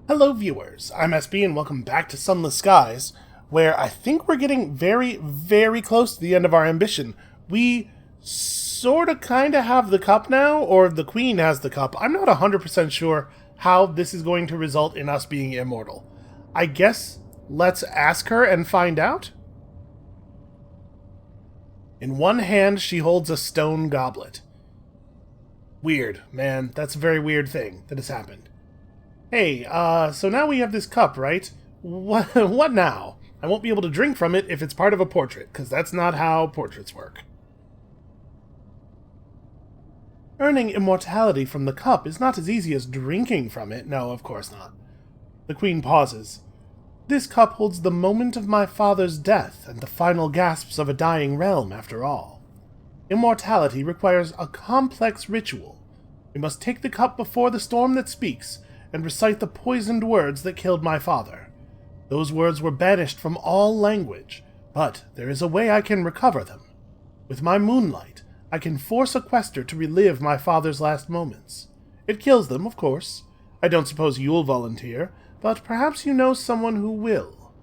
Hello viewers, I'm SB and welcome back to Sunless Skies, where I think we're getting very, very close to the end of our ambition. We sorta kinda have the cup now, or the queen has the cup. I'm not 100% sure how this is going to result in us being immortal. I guess let's ask her and find out? In one hand, she holds a stone goblet. Weird, man. That's a very weird thing that has happened. Hey, so now we have this cup, right? What now? I won't be able to drink from it if it's part of a portrait, because that's not how portraits work. Earning immortality from the cup is not as easy as drinking from it. No, of course not. The queen pauses. This cup holds the moment of my father's death and the final gasps of a dying realm, after all. Immortality requires a complex ritual. We must take the cup before the storm that speaks, and recite the poisoned words that killed my father. Those words were banished from all language, but there is a way I can recover them. With my moonlight, I can force a quester to relive my father's last moments. It kills them, of course. I don't suppose you'll volunteer, but perhaps you know someone who will.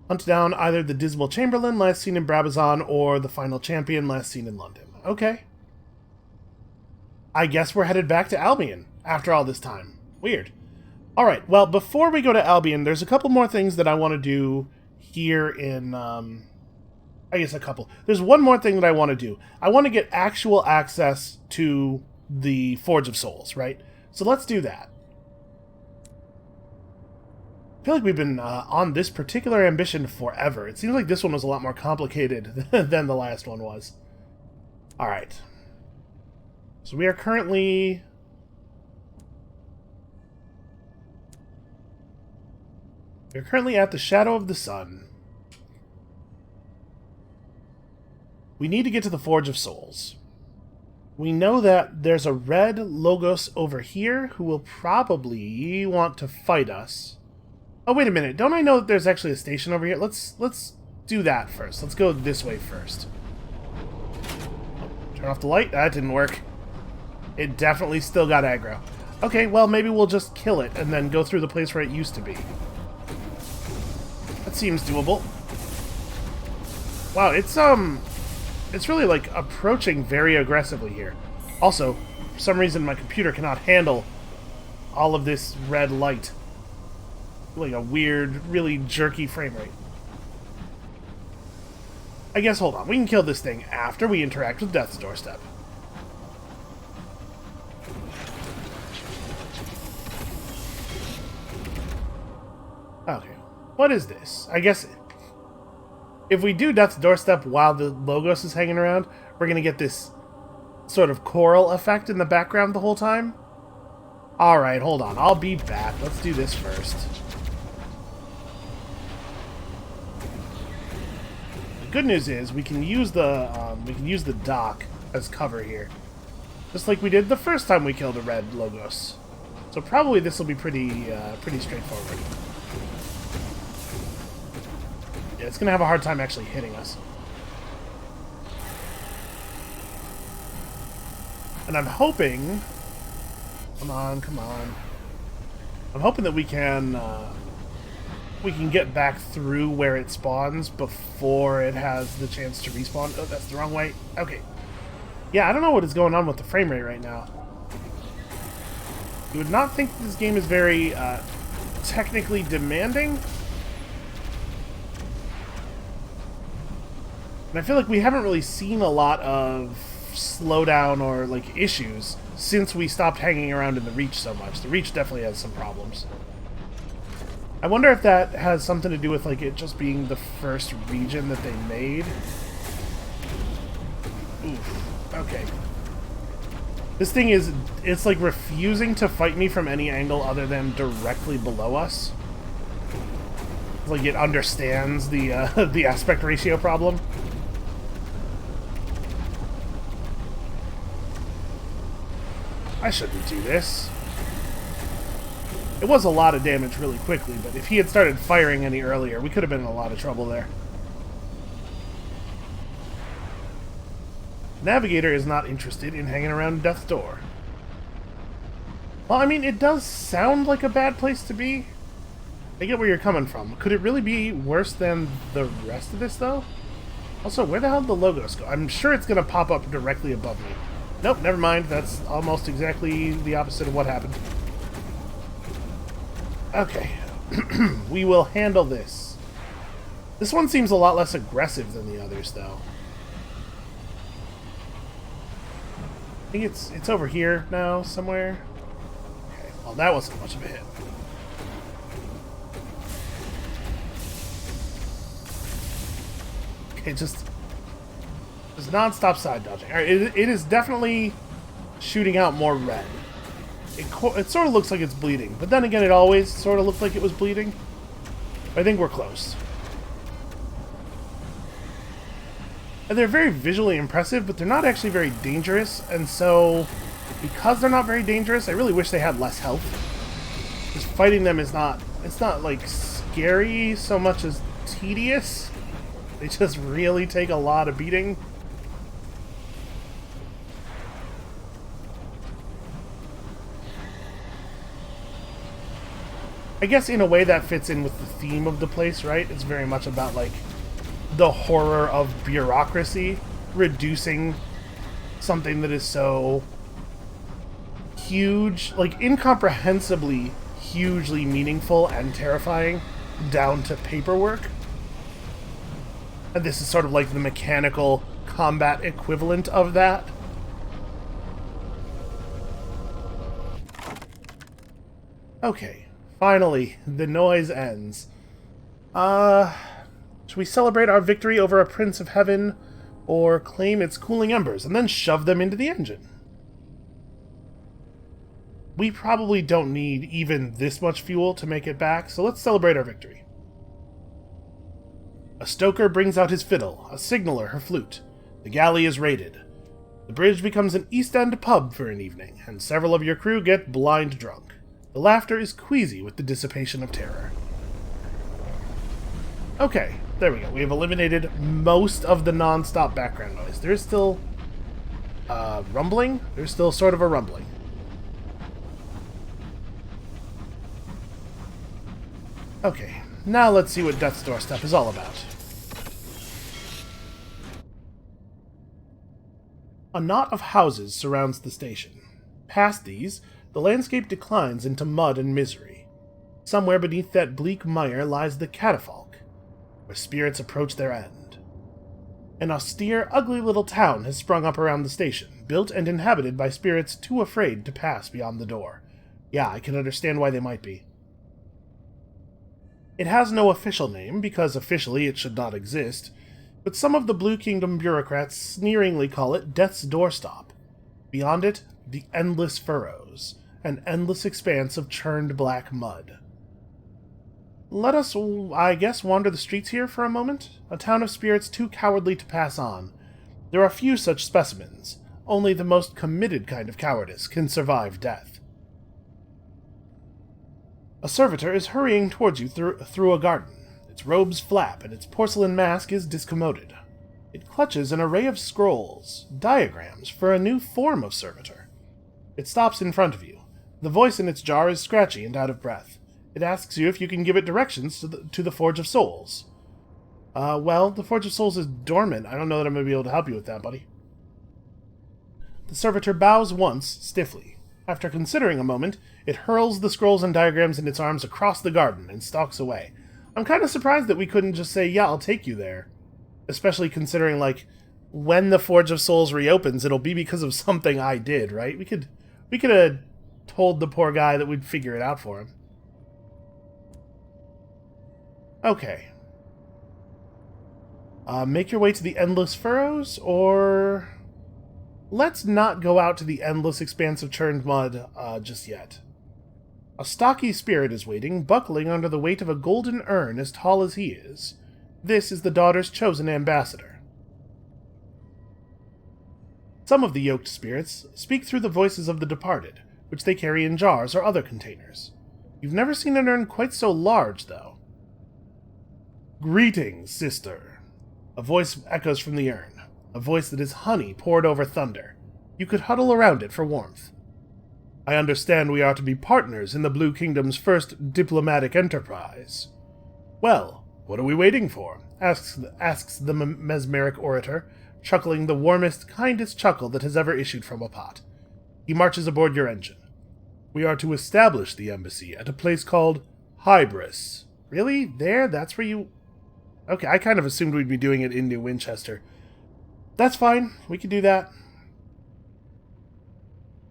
Hunt down either the Dismal Chamberlain last seen in Brabazon or the Final Champion last seen in London. Okay. I guess we're headed back to Albion after all this time. Weird. Alright, well, before we go to Albion, there's a couple more things that I want to do here in, I guess a couple. There's one more thing that I want to do. I want to get actual access to the Forge of Souls, right? So let's do that. I feel like we've been on this particular ambition forever. It seems like this one was a lot more complicated than the last one was. Alright. So we are currently... We're currently at the Shadow of the Sun. We need to get to the Forge of Souls. We know that there's a red Logos over here who will probably want to fight us. Oh, wait a minute. Don't I know that there's actually a station over here? Let's do that first. Let's go this way first. Turn off the light. That didn't work. It definitely still got aggro. Okay, well, maybe we'll just kill it and then go through the place where it used to be. That seems doable. Wow, it's really, like, approaching very aggressively here. Also, for some reason my computer cannot handle all of this red light. Like a weird, really jerky frame rate. I guess, hold on, we can kill this thing after we interact with Death's Doorstep. Okay, what is this? I guess if we do Death's Doorstep while the Logos is hanging around, we're gonna get this sort of choral effect in the background the whole time. Alright, hold on, I'll be back. Let's do this first. The good news is we can use the dock as cover here, just like we did the first time we killed a red Logos. So probably this will be pretty straightforward. Yeah, it's gonna have a hard time actually hitting us. And I'm hoping... Come on, come on. I'm hoping that we can get back through where it spawns before it has the chance to respawn. Oh, that's the wrong way. Okay. Yeah, I don't know what is going on with the frame rate right now. You would not think this game is very technically demanding. And I feel like we haven't really seen a lot of slowdown or, like, issues since we stopped hanging around in the Reach so much. The Reach definitely has some problems. I wonder if that has something to do with, like, it just being the first region that they made. Oof. Okay. This thing is, it's, like, refusing to fight me from any angle other than directly below us. Like, it understands the, the aspect ratio problem. I shouldn't do this. It was a lot of damage really quickly, but if he had started firing any earlier, we could have been in a lot of trouble there. Navigator is not interested in hanging around Death's Door. Well, I mean, it does sound like a bad place to be. I get where you're coming from. Could it really be worse than the rest of this, though? Also, where the hell did the logos go? I'm sure it's going to pop up directly above me. Nope, never mind. That's almost exactly the opposite of what happened. Okay. We will handle this. This one seems a lot less aggressive than the others, though. I think it's over here now, somewhere. Okay, well, that wasn't much of a hit. Okay, just non-stop side dodging. All right, it is definitely shooting out more red. It sort of looks like it's bleeding, but then again, it always sort of looked like it was bleeding. I think we're close. And they're very visually impressive, but they're not actually very dangerous, and so, because they're not very dangerous, I really wish they had less health. Because fighting them is not, it's not, like, scary so much as tedious. They just really take a lot of beating. I guess in a way that fits in with the theme of the place, right? It's very much about, like, the horror of bureaucracy, reducing something that is so huge, like, incomprehensibly hugely meaningful and terrifying down to paperwork. And this is sort of like the mechanical combat equivalent of that. Okay. Finally, the noise ends. Should we celebrate our victory over a Prince of Heaven, or claim its cooling embers and then shove them into the engine? We probably don't need even this much fuel to make it back, so let's celebrate our victory. A stoker brings out his fiddle, a signaller her flute. The galley is raided. The bridge becomes an East End pub for an evening, and several of your crew get blind drunk. The laughter is queasy with the dissipation of terror. Okay, there we go. We have eliminated most of the non-stop background noise. There's still rumbling. There's still sort of a rumbling. Okay, now let's see what Death's Doorstop is all about. A knot of houses surrounds the station. Past these, the landscape declines into mud and misery. Somewhere beneath that bleak mire lies the Catafalque, where spirits approach their end. An austere, ugly little town has sprung up around the station, built and inhabited by spirits too afraid to pass beyond the door. Yeah, I can understand why they might be. It has no official name, because officially it should not exist, but some of the Blue Kingdom bureaucrats sneeringly call it Death's Doorstop. Beyond it, the Endless Furrows, an endless expanse of churned black mud. Let us, I guess, wander the streets here for a moment. A town of spirits too cowardly to pass on. There are few such specimens. Only the most committed kind of cowardice can survive death. A servitor is hurrying towards you through a garden. Its robes flap, and its porcelain mask is discommoded. It clutches an array of scrolls, diagrams for a new form of servitor. It stops in front of you. The voice in its jar is scratchy and out of breath. It asks you if you can give it directions to the Forge of Souls. Well, the Forge of Souls is dormant. I don't know that I'm going to be able to help you with that, buddy. The servitor bows once, stiffly. After considering a moment, it hurls the scrolls and diagrams in its arms across the garden and stalks away. I'm kind of surprised that we couldn't just say, yeah, I'll take you there. Especially considering, like, when the Forge of Souls reopens, it'll be because of something I did, right? We could have told the poor guy that we'd figure it out for him. Okay. Make your way to the Endless Furrows, or... Let's not go out to the endless expanse of churned mud just yet. A stocky spirit is waiting, buckling under the weight of a golden urn as tall as he is. This is the daughter's chosen ambassador. Some of the yoked spirits speak through the voices of the departed, which they carry in jars or other containers. You've never seen an urn quite so large, though. Greetings, sister. A voice echoes from the urn, a voice that is honey poured over thunder. You could huddle around it for warmth. I understand we are to be partners in the Blue Kingdom's first diplomatic enterprise. Well, what are we waiting for? Asks the mesmeric orator, chuckling the warmest, kindest chuckle that has ever issued from a pot. He marches aboard your engine. We are to establish the embassy at a place called Hybris. Really? There? That's where you... Okay, I kind of assumed we'd be doing it in New Winchester. That's fine. We can do that.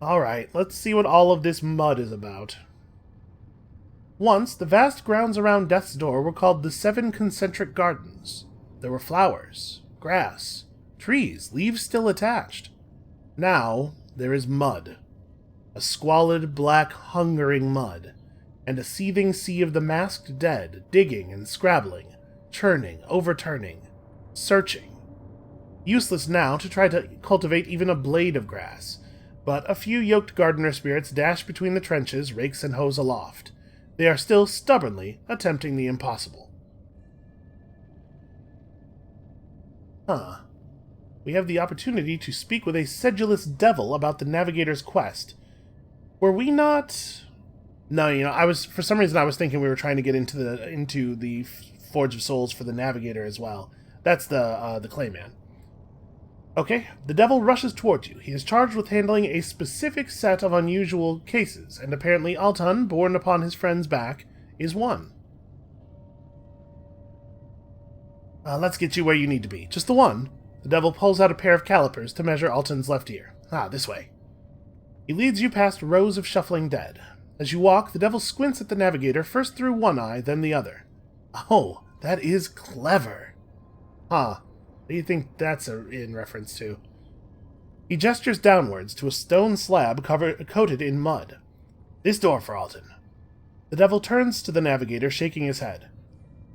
Alright, let's see what all of this mud is about. Once, the vast grounds around Death's Door were called the Seven Concentric Gardens. There were flowers, grass, trees, leaves still attached. Now, there is mud. A squalid, black, hungering mud, and a seething sea of the masked dead, digging and scrabbling, churning, overturning, searching. Useless now to try to cultivate even a blade of grass, but a few yoked gardener spirits dash between the trenches, rakes and hoes aloft. They are still stubbornly attempting the impossible. We have the opportunity to speak with a sedulous devil about the navigator's quest. Were we not... No, for some reason I was thinking we were trying to get into the Forge of Souls for the navigator as well. That's the Clayman. Okay, the devil rushes towards you. He is charged with handling a specific set of unusual cases, and apparently Altan, borne upon his friend's back, is one. Let's get you where you need to be. Just the one. The devil pulls out a pair of calipers to measure Altan's left ear. This way. He leads you past rows of shuffling dead. As you walk, the devil squints at the navigator, first through one eye, then the other. Oh, that is clever. What do you think that's in reference to? He gestures downwards to a stone slab coated in mud. This door for Altan. The devil turns to the navigator, shaking his head.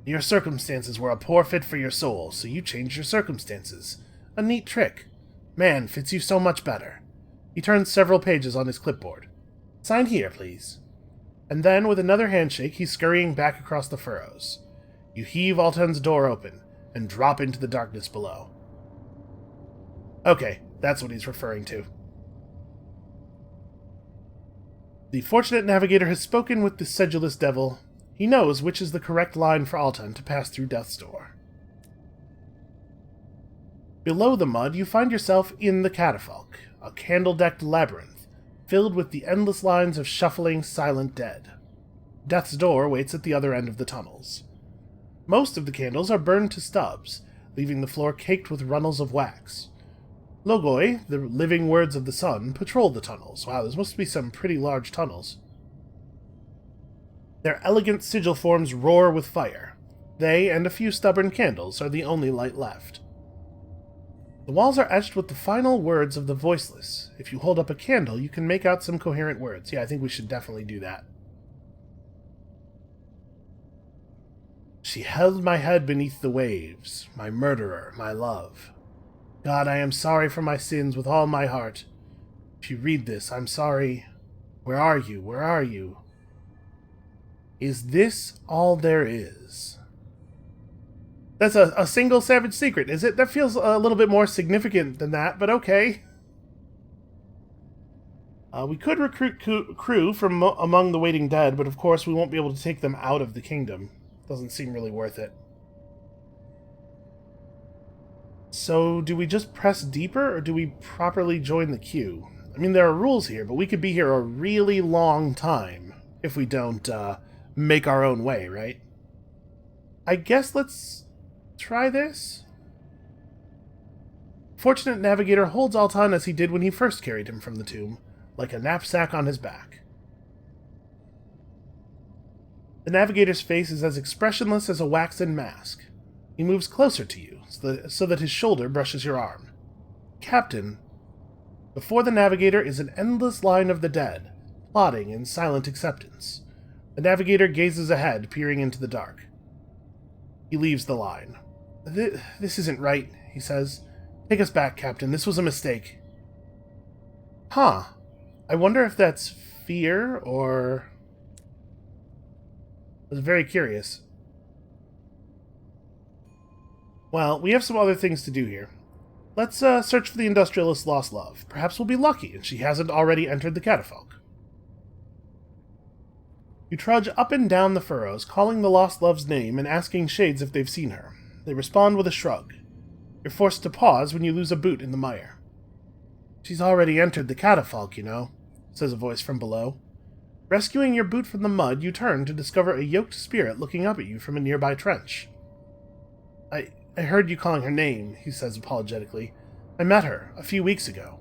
Your circumstances were a poor fit for your soul, so you changed your circumstances. A neat trick. Man fits you so much better. He turns several pages on his clipboard. Sign here, please. And then, with another handshake, he's scurrying back across the furrows. You heave Altan's door open and drop into the darkness below. Okay, that's what he's referring to. The fortunate navigator has spoken with the sedulous devil. He knows which is the correct line for Altan to pass through Death's Door. Below the mud, you find yourself in the Catafalque, a candle-decked labyrinth, filled with the endless lines of shuffling, silent dead. Death's Door waits at the other end of the tunnels. Most of the candles are burned to stubs, leaving the floor caked with runnels of wax. Logoi, the living words of the sun, patrol the tunnels. Wow, there must be some pretty large tunnels. Their elegant sigil forms roar with fire. They, and a few stubborn candles, are the only light left. The walls are etched with the final words of the voiceless. If you hold up a candle, you can make out some coherent words. Yeah, I think we should definitely do that. She held my head beneath the waves, my murderer, my love. God, I am sorry for my sins with all my heart. If you read this, I'm sorry. Where are you? Where are you? Is this all there is? That's a single savage secret, is it? That feels a little bit more significant than that, but okay. We could recruit crew from among the waiting dead, but of course we won't be able to take them out of the kingdom. Doesn't seem really worth it. So, do we just press deeper, or do we properly join the queue? I mean, there are rules here, but we could be here a really long time if we don't make our own way, right? I guess let's try this. Fortunate Navigator holds Altan as he did when he first carried him from the tomb, like a knapsack on his back. The Navigator's face is as expressionless as a waxen mask. He moves closer to you, so that his shoulder brushes your arm. Captain, before the Navigator is an endless line of the dead, plodding in silent acceptance. The Navigator gazes ahead, peering into the dark. He leaves the line. This isn't right, he says. Take us back, Captain. This was a mistake. Huh. I wonder if that's fear, or... I was very curious. Well, we have some other things to do here. Let's search for the industrialist's lost love. Perhaps we'll be lucky, and she hasn't already entered the Catafalque. You trudge up and down the furrows, calling the lost love's name and asking shades if they've seen her. They respond with a shrug. You're forced to pause when you lose a boot in the mire. She's already entered the Catafalque, you know, says a voice from below. Rescuing your boot from the mud, you turn to discover a yoked spirit looking up at you from a nearby trench. I heard you calling her name, he says apologetically. I met her a few weeks ago.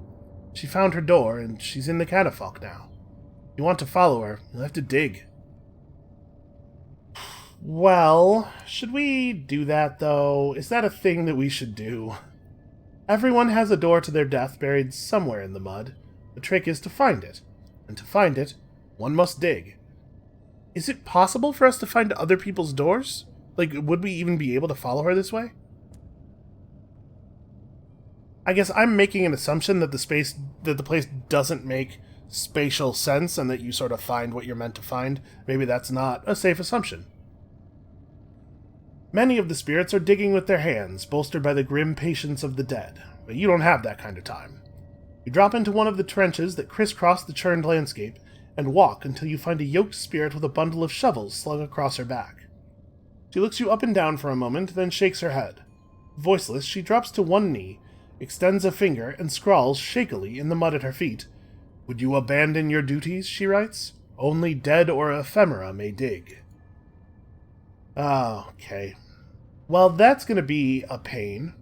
She found her door, and she's in the Catafalque now. If you want to follow her, you'll have to dig. Well, should we do that, though? Is that a thing that we should do? Everyone has a door to their death buried somewhere in the mud. The trick is to find it. And to find it, one must dig. Is it possible for us to find other people's doors? Like, would we even be able to follow her this way? I guess I'm making an assumption that the place doesn't make spatial sense and that you sort of find what you're meant to find. Maybe that's not a safe assumption. Many of the spirits are digging with their hands, bolstered by the grim patience of the dead, but you don't have that kind of time. You drop into one of the trenches that crisscross the churned landscape, and walk until you find a yoked spirit with a bundle of shovels slung across her back. She looks you up and down for a moment, then shakes her head. Voiceless, she drops to one knee, extends a finger, and scrawls shakily in the mud at her feet. Would you abandon your duties, she writes? Only dead or ephemera may dig. Okay. Well, that's going to be a pain.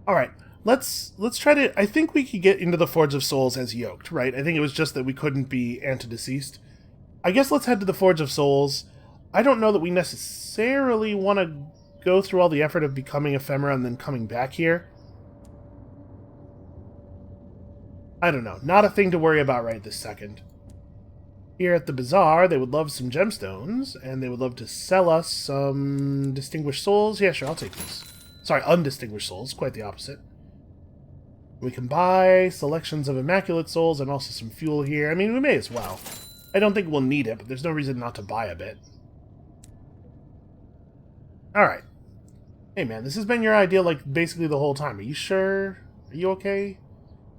Alright, let's try to... I think we could get into the Forge of Souls as yoked, right? I think it was just that we couldn't be antedeceased. I guess let's head to the Forge of Souls. I don't know that we necessarily want to go through all the effort of becoming ephemera and then coming back here. I don't know. Not a thing to worry about right this second. Here at the Bazaar, they would love some gemstones, and they would love to sell us some distinguished souls. Yeah, sure, I'll take these. Sorry, undistinguished souls, quite the opposite. We can buy selections of immaculate souls and also some fuel here. I mean, we may as well. I don't think we'll need it, but there's no reason not to buy a bit. Alright. Hey man, this has been your idea like basically the whole time. Are you sure? Are you okay?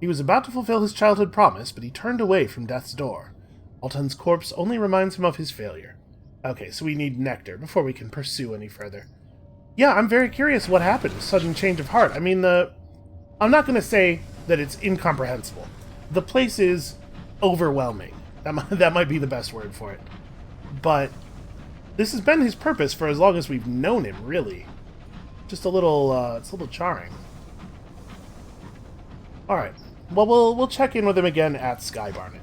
He was about to fulfill his childhood promise, but he turned away from death's door. Alton's corpse only reminds him of his failure. Okay, so we need nectar before we can pursue any further. Yeah, I'm very curious what happened. Sudden change of heart. I mean, I'm not going to say that it's incomprehensible. The place is overwhelming. That might be the best word for it. But this has been his purpose for as long as we've known him, really. Just a little, it's a little jarring. Alright. Well, we'll check in with him again at Sky Barnet.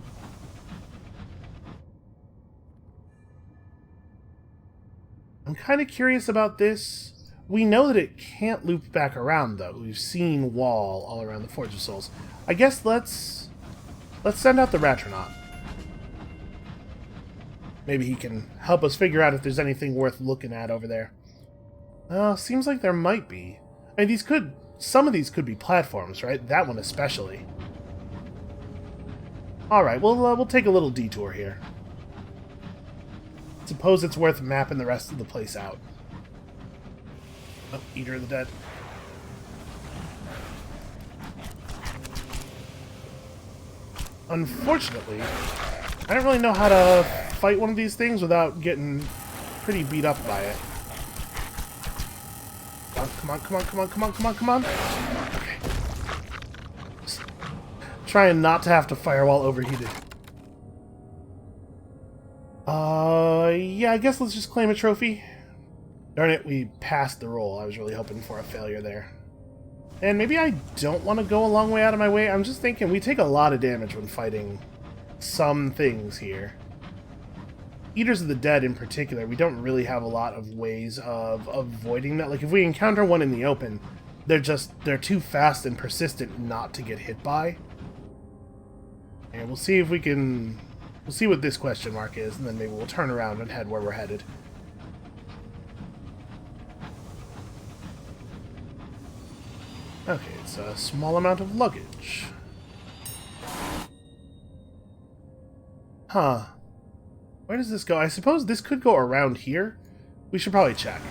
I'm kind of curious about this. We know that it can't loop back around, though. We've seen wall all around the Forge of Souls. I guess let's send out the Ratronaut. Maybe he can help us figure out if there's anything worth looking at over there. Seems like there might be. I mean, some of these could be platforms, right? That one especially. Alright, we'll take a little detour here. Suppose it's worth mapping the rest of the place out. Oh, Eater of the Dead. Unfortunately, I don't really know how to fight one of these things without getting pretty beat up by it. Come on, come on, come on, come on, come on, come on. Okay. Just trying not to have to fire while overheated. Yeah, I guess let's just claim a trophy. Darn it, we passed the roll. I was really hoping for a failure there. And maybe I don't want to go a long way out of my way. I'm just thinking we take a lot of damage when fighting some things here. Eaters of the Dead in particular, we don't really have a lot of ways of avoiding that. Like, if we encounter one in the open, they're too fast and persistent not to get hit by. And we'll see if we can... We'll see what this question mark is, and then maybe we'll turn around and head where we're headed. Okay, it's a small amount of luggage. Huh. Where does this go? I suppose this could go around here. We should probably check.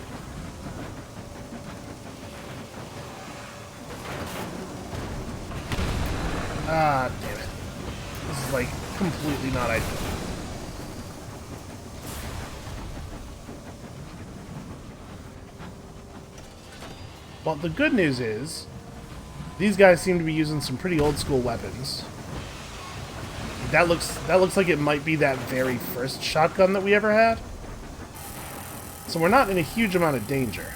Ah, damn it. This is, like, completely not ideal. Well, the good news is, these guys seem to be using some pretty old school weapons. That looks like it might be that very first shotgun that we ever had. So we're not in a huge amount of danger.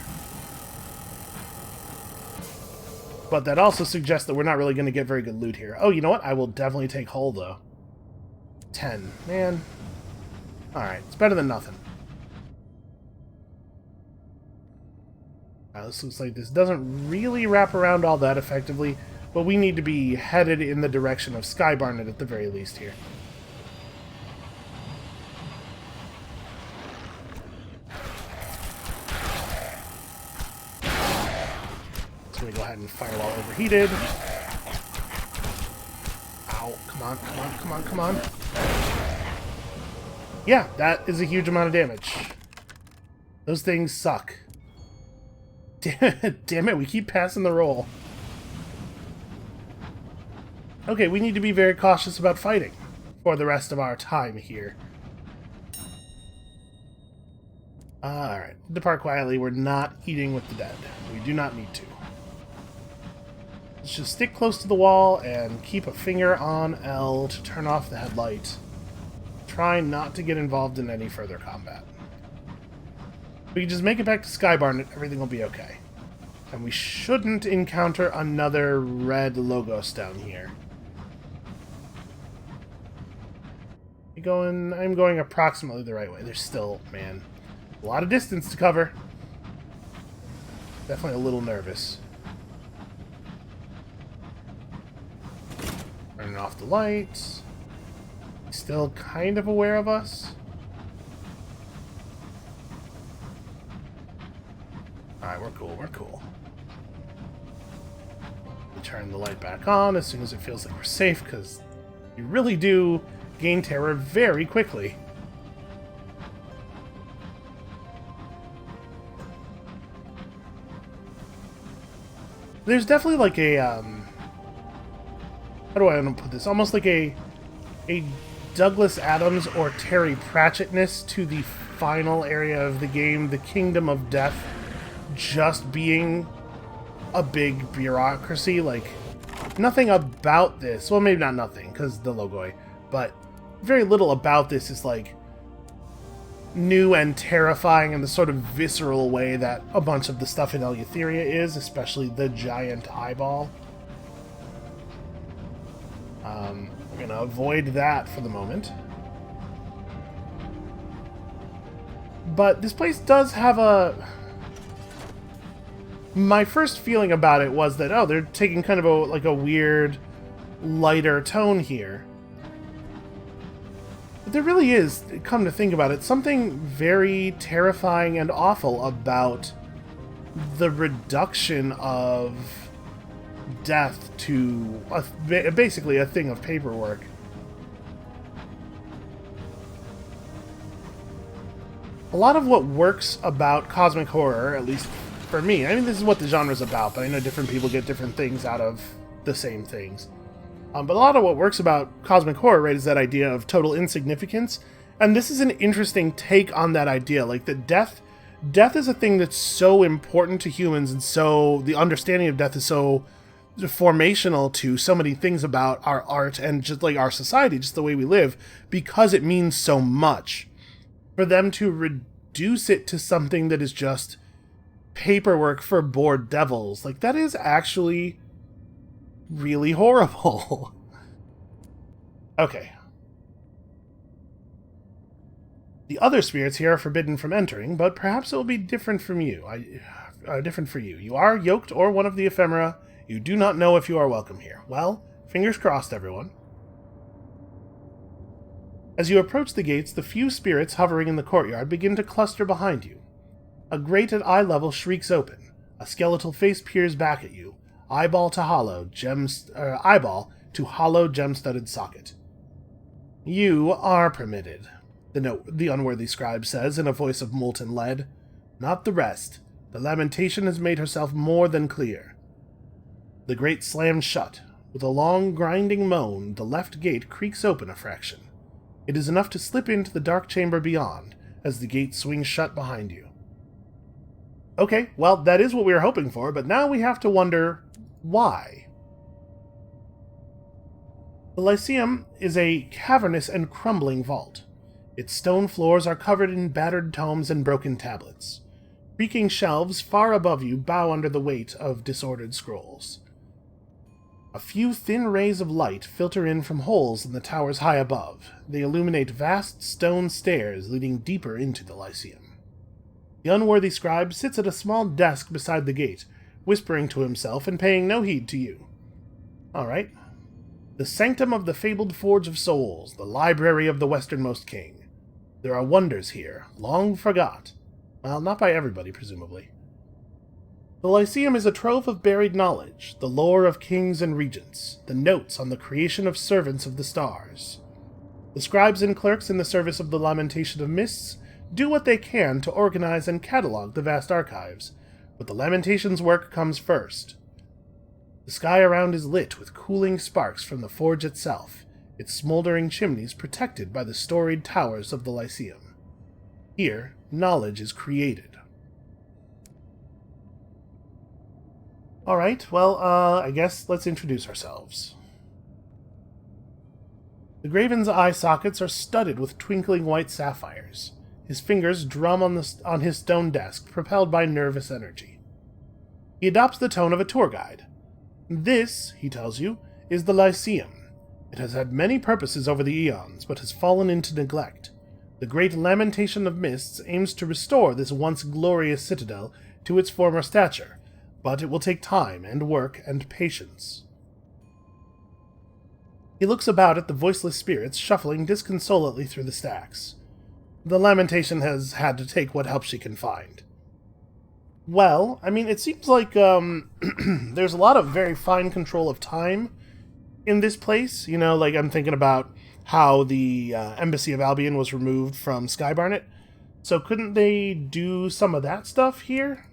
But that also suggests that we're not really going to get very good loot here. Oh, you know what? I will definitely take hull, though. 10. Man. Alright, it's better than nothing. This looks like this doesn't really wrap around all that effectively, but we need to be headed in the direction of Skybarnet at the very least here. So we go ahead and fire while overheated. Ow, come on, come on, come on, come on. Yeah, that is a huge amount of damage. Those things suck. Damn it, we keep passing the roll. Okay, we need to be very cautious about fighting for the rest of our time here. Alright, depart quietly. We're not eating with the dead. We do not need to. Let's just stick close to the wall and keep a finger on L to turn off the headlight. Try not to get involved in any further combat. We can just make it back to Skybarnet, everything will be okay. And we shouldn't encounter another red logos down here. I'm going approximately the right way. There's still, man, a lot of distance to cover. Definitely a little nervous. Turning off the lights. Still kind of aware of us. Alright, we're cool, we're cool. We turn the light back on as soon as it feels like we're safe, because you really do gain terror very quickly. There's definitely like a, how do I want to put this? Almost like a Douglas Adams or Terry Pratchett-ness to the final area of the game, the Kingdom of Death, just being a big bureaucracy. Like, nothing about this, well, maybe not nothing, because the logoi, but very little about this is, like, new and terrifying in the sort of visceral way that a bunch of the stuff in Eleutheria is, especially the giant eyeball. I'm going to avoid that for the moment. But this place does have a... My first feeling about it was that, oh, they're taking kind of a weird, lighter tone here. But there really is, come to think about it, something very terrifying and awful about the reduction of death to basically a thing of paperwork. A lot of what works about cosmic horror, at least for me, I mean, this is what the genre's about, but I know different people get different things out of the same things. But a lot of what works about cosmic horror, right, is that idea of total insignificance. And this is an interesting take on that idea. Like, that death is a thing that's so important to humans, and so the understanding of death is so formational to so many things about our art and just like our society, just the way we live, because it means so much. For them to reduce it to something that is just paperwork for bored devils, like, that is actually really horrible. Okay. The other spirits here are forbidden from entering, but perhaps it will be different from you. Different for you. You are yoked or one of the ephemera. You do not know if you are welcome here. Well, fingers crossed, everyone. As you approach the gates, the few spirits hovering in the courtyard begin to cluster behind you. A grate at eye level shrieks open. A skeletal face peers back at you. Eyeball to hollow gem-studded socket. You are permitted, the unworthy scribe says in a voice of molten lead. Not the rest. The lamentation has made herself more than clear. The grate slams shut. With a long, grinding moan, the left gate creaks open a fraction. It is enough to slip into the dark chamber beyond, as the gate swings shut behind you. Okay, well, that is what we were hoping for, but now we have to wonder why. The Lyceum is a cavernous and crumbling vault. Its stone floors are covered in battered tomes and broken tablets. Creaking shelves far above you bow under the weight of disordered scrolls. A few thin rays of light filter in from holes in the towers high above. They illuminate vast stone stairs leading deeper into the Lyceum. The unworthy scribe sits at a small desk beside the gate, whispering to himself and paying no heed to you. All right. The sanctum of the fabled Forge of Souls, the library of the westernmost king. There are wonders here, long forgot. Well, not by everybody, presumably. The Lyceum is a trove of buried knowledge, the lore of kings and regents, the notes on the creation of servants of the stars. The scribes and clerks in the service of the Lamentation of Mists do what they can to organize and catalog the vast archives, but the Lamentation's work comes first. The sky around is lit with cooling sparks from the forge itself, its smoldering chimneys protected by the storied towers of the Lyceum. Here, knowledge is created. Alright, well, I guess let's introduce ourselves. The Graven's eye sockets are studded with twinkling white sapphires. His fingers drum on his stone desk, propelled by nervous energy. He adopts the tone of a tour guide. This, he tells you, is the Lyceum. It has had many purposes over the eons, but has fallen into neglect. The great Lamentation of Mists aims to restore this once glorious citadel to its former stature, but it will take time and work and patience. He looks about at the voiceless spirits shuffling disconsolately through the stacks. The Lamentation has had to take what help she can find. Well, I mean, it seems like there's a lot of very fine control of time in this place. You know, like I'm thinking about how the Embassy of Albion was removed from Skybarnet. So couldn't they do some of that stuff here?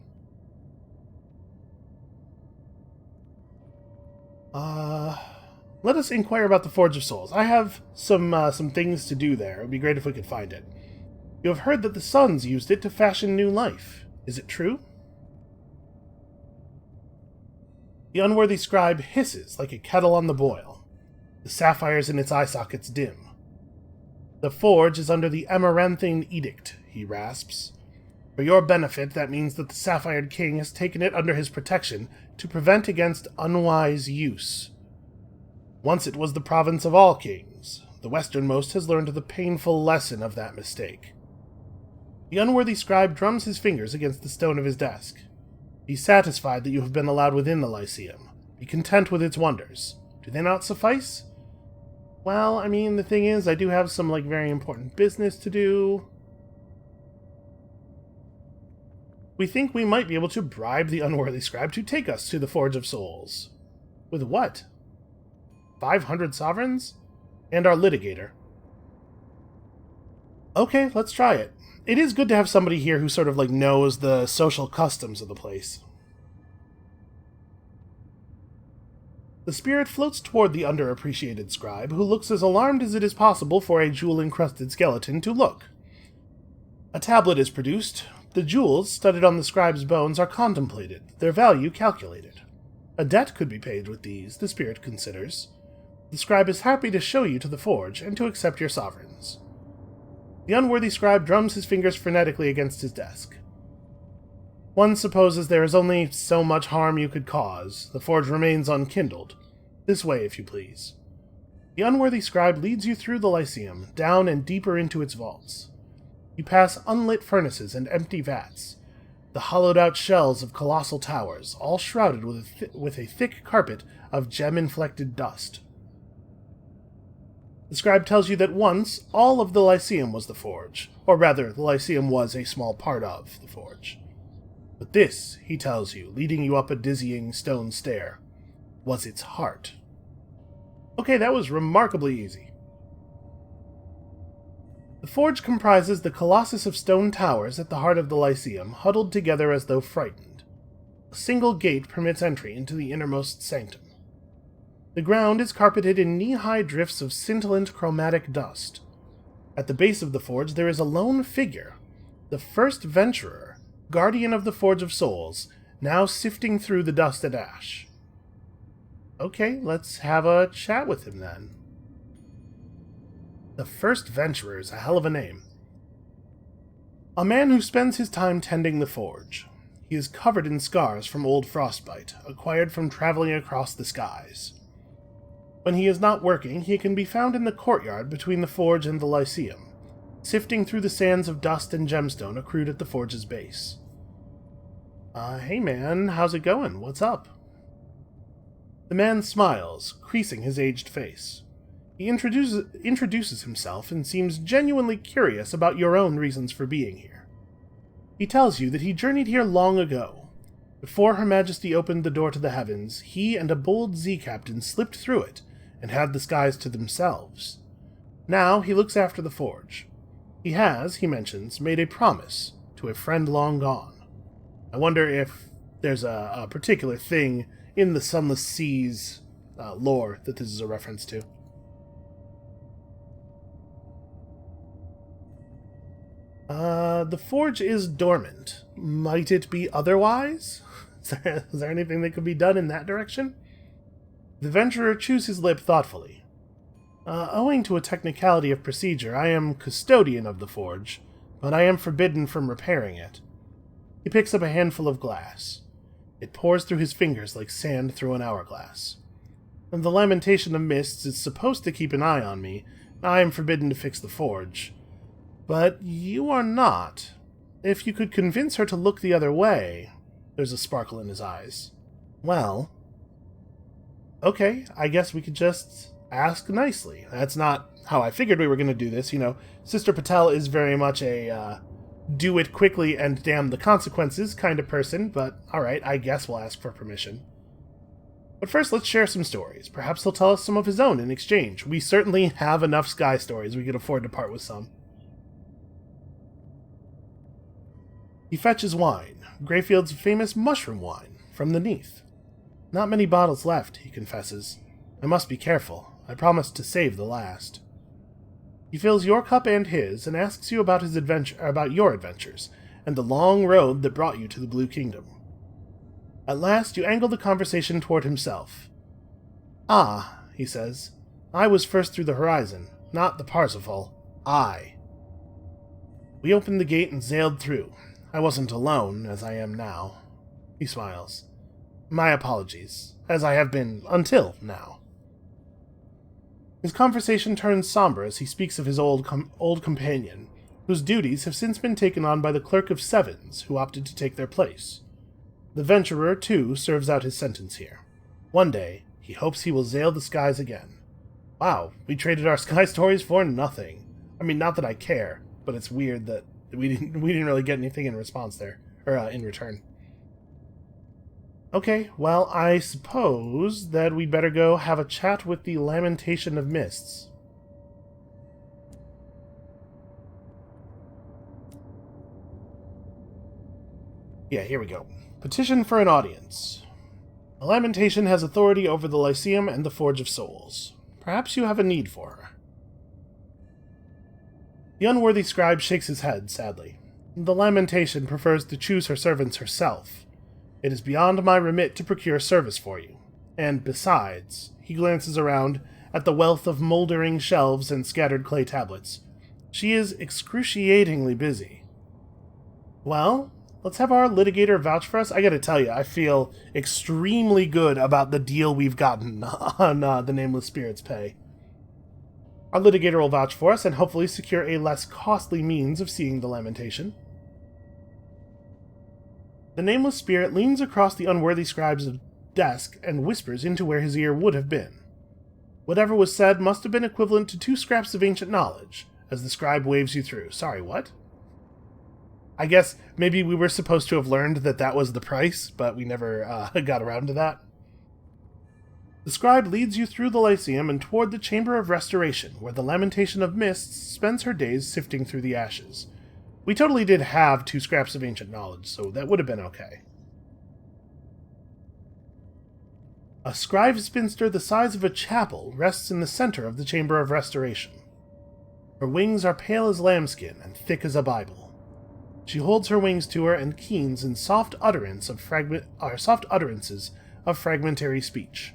Let us inquire about the Forge of Souls. I have some things to do there. It would be great if we could find it. You have heard that the suns used it to fashion new life. Is it true? The unworthy scribe hisses like a kettle on the boil. The sapphires in its eye sockets dim. The forge is under the Amaranthine Edict, he rasps. For your benefit, that means that the Sapphired King has taken it under his protection to prevent against unwise use. Once it was the province of all kings. The westernmost has learned the painful lesson of that mistake. The unworthy scribe drums his fingers against the stone of his desk. Be satisfied that you have been allowed within the Lyceum. Be content with its wonders. Do they not suffice? Well, I mean, the thing is, I do have some, very important business to do. We think we might be able to bribe the unworthy scribe to take us to the Forge of Souls. With what? 500 sovereigns? And our litigator. Okay, let's try it. It is good to have somebody here who sort of, knows the social customs of the place. The spirit floats toward the underappreciated scribe, who looks as alarmed as it is possible for a jewel-encrusted skeleton to look. A tablet is produced. The jewels, studded on the scribe's bones, are contemplated, their value calculated. A debt could be paid with these, the spirit considers. The scribe is happy to show you to the forge, and to accept your sovereigns. The unworthy scribe drums his fingers frenetically against his desk. One supposes there is only so much harm you could cause. The forge remains unkindled. This way, if you please. The unworthy scribe leads you through the Lyceum, down and deeper into its vaults. You pass unlit furnaces and empty vats, the hollowed-out shells of colossal towers, all shrouded with a thick carpet of gem-inflected dust. The scribe tells you that once all of the Lyceum was the forge, or rather, the Lyceum was a small part of the forge. But this, he tells you, leading you up a dizzying stone stair, was its heart. Okay, that was remarkably easy. The forge comprises the colossus of stone towers at the heart of the Lyceum, huddled together as though frightened. A single gate permits entry into the innermost sanctum. The ground is carpeted in knee-high drifts of scintillant chromatic dust. At the base of the forge there is a lone figure, the first venturer, guardian of the Forge of Souls, now sifting through the dust and ash. Okay, let's have a chat with him then. The First Venturer is a hell of a name. A man who spends his time tending the forge. He is covered in scars from old frostbite, acquired from traveling across the skies. When he is not working, he can be found in the courtyard between the forge and the Lyceum, sifting through the sands of dust and gemstone accrued at the forge's base. Hey man, how's it going? What's up? The man smiles, creasing his aged face. He introduces himself and seems genuinely curious about your own reasons for being here. He tells you that he journeyed here long ago. Before Her Majesty opened the door to the heavens, he and a bold Z-captain slipped through it and had the skies to themselves. Now he looks after the forge. He has, he mentions, made a promise to a friend long gone. I wonder if there's a particular thing in the Sunless Seas lore that this is a reference to. The forge is dormant. Might it be otherwise? Is there anything that could be done in that direction? The venturer chews his lip thoughtfully. Owing to a technicality of procedure, I am custodian of the forge, but I am forbidden from repairing it. He picks up a handful of glass. It pours through his fingers like sand through an hourglass. And the Lamentation of Mists is supposed to keep an eye on me. I am forbidden to fix the forge. But you are not. If you could convince her to look the other way... There's a sparkle in his eyes. Well... Okay, I guess we could just ask nicely. That's not how I figured we were going to do this. You know, Sister Patel is very much a do it quickly and damn the consequences kind of person, but alright, I guess we'll ask for permission. But first, let's share some stories. Perhaps he'll tell us some of his own in exchange. We certainly have enough sky stories. We could afford to part with some. He fetches wine, Greyfield's famous mushroom wine, from the Neath. Not many bottles left, he confesses. I must be careful. I promised to save the last. He fills your cup and his, and asks you about your adventures, and the long road that brought you to the Blue Kingdom. At last, you angle the conversation toward himself. Ah, he says, I was first through the horizon, not the Parsifal. I. We opened the gate and sailed through. I wasn't alone, as I am now. He smiles. My apologies, as I have been until now. His conversation turns somber as he speaks of his old companion, whose duties have since been taken on by the Clerk of Sevens, who opted to take their place. The venturer, too, serves out his sentence here. One day, he hopes he will sail the skies again. Wow, we traded our sky stories for nothing. I mean, not that I care, but it's weird that we didn't really get anything in response there, or in return. Okay, well, I suppose that we'd better go have a chat with the Lamentation of Mists. Yeah, here we go. Petition for an audience. The Lamentation has authority over the Lyceum and the Forge of Souls. Perhaps you have a need for her. The unworthy scribe shakes his head, sadly. The Lamentation prefers to choose her servants herself. It is beyond my remit to procure service for you. And besides, he glances around at the wealth of moldering shelves and scattered clay tablets. She is excruciatingly busy. Well, let's have our litigator vouch for us. I gotta tell you, I feel extremely good about the deal we've gotten on the Nameless Spirit's pay. Our litigator will vouch for us and hopefully secure a less costly means of seeing the Lamentation. The Nameless Spirit leans across the unworthy scribe's desk and whispers into where his ear would have been. Whatever was said must have been equivalent to 2 scraps of ancient knowledge, as the scribe waves you through. Sorry, what? I guess maybe we were supposed to have learned that was the price, but we never got around to that. The scribe leads you through the Lyceum and toward the Chamber of Restoration, where the Lamentation of Mists spends her days sifting through the ashes. We totally did have 2 scraps of ancient knowledge, so that would have been okay. A scribe spinster the size of a chapel rests in the center of the Chamber of Restoration. Her wings are pale as lambskin and thick as a Bible. She holds her wings to her and keens in soft utterances of fragmentary speech.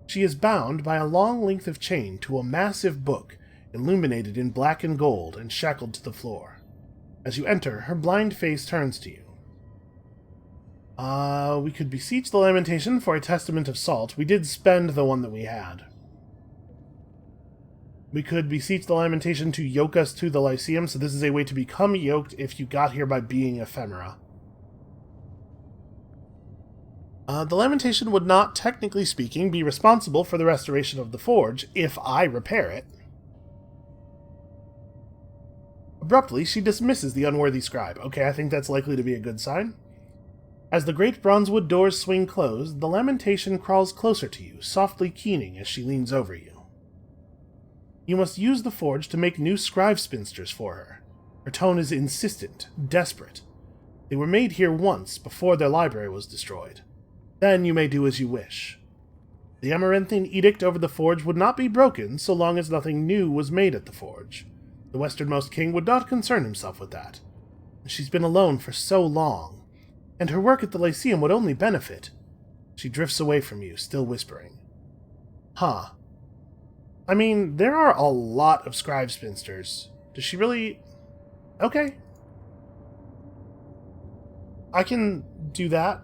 She is bound by a long length of chain to a massive book, illuminated in black and gold and shackled to the floor. As you enter, her blind face turns to you. We could beseech the Lamentation for a testament of salt. We did spend the one that we had. We could beseech the Lamentation to yoke us to the Lyceum, so this is a way to become yoked if you got here by being ephemera. The Lamentation would not, technically speaking, be responsible for the restoration of the forge if I repair it. Abruptly, she dismisses the unworthy scribe. Okay, I think that's likely to be a good sign. As the great bronzewood doors swing closed, the Lamentation crawls closer to you, softly keening as she leans over you. You must use the forge to make new scribe spinsters for her. Her tone is insistent, desperate. They were made here once, before their library was destroyed. Then you may do as you wish. The Amaranthian edict over the forge would not be broken so long as nothing new was made at the forge. The westernmost king would not concern himself with that. She's been alone for so long, and her work at the Lyceum would only benefit. She drifts away from you, still whispering. Huh. I mean, there are a lot of scribe spinsters. Does she really... Okay. I can do that.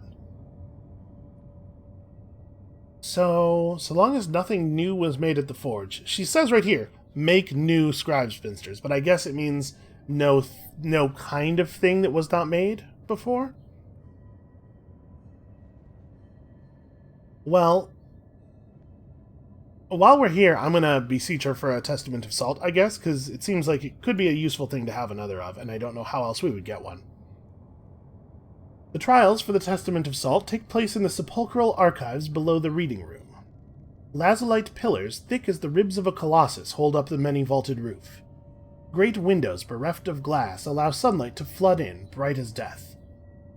So long as nothing new was made at the forge. She says right here, make new scribe spinsters, but I guess it means no kind of thing that was not made before? Well, while we're here, I'm going to beseech her for a testament of salt, I guess, because it seems like it could be a useful thing to have another of, and I don't know how else we would get one. The trials for the testament of salt take place in the sepulchral archives below the reading room. Lazulite pillars, thick as the ribs of a colossus, hold up the many-vaulted roof. Great windows bereft of glass allow sunlight to flood in, bright as death.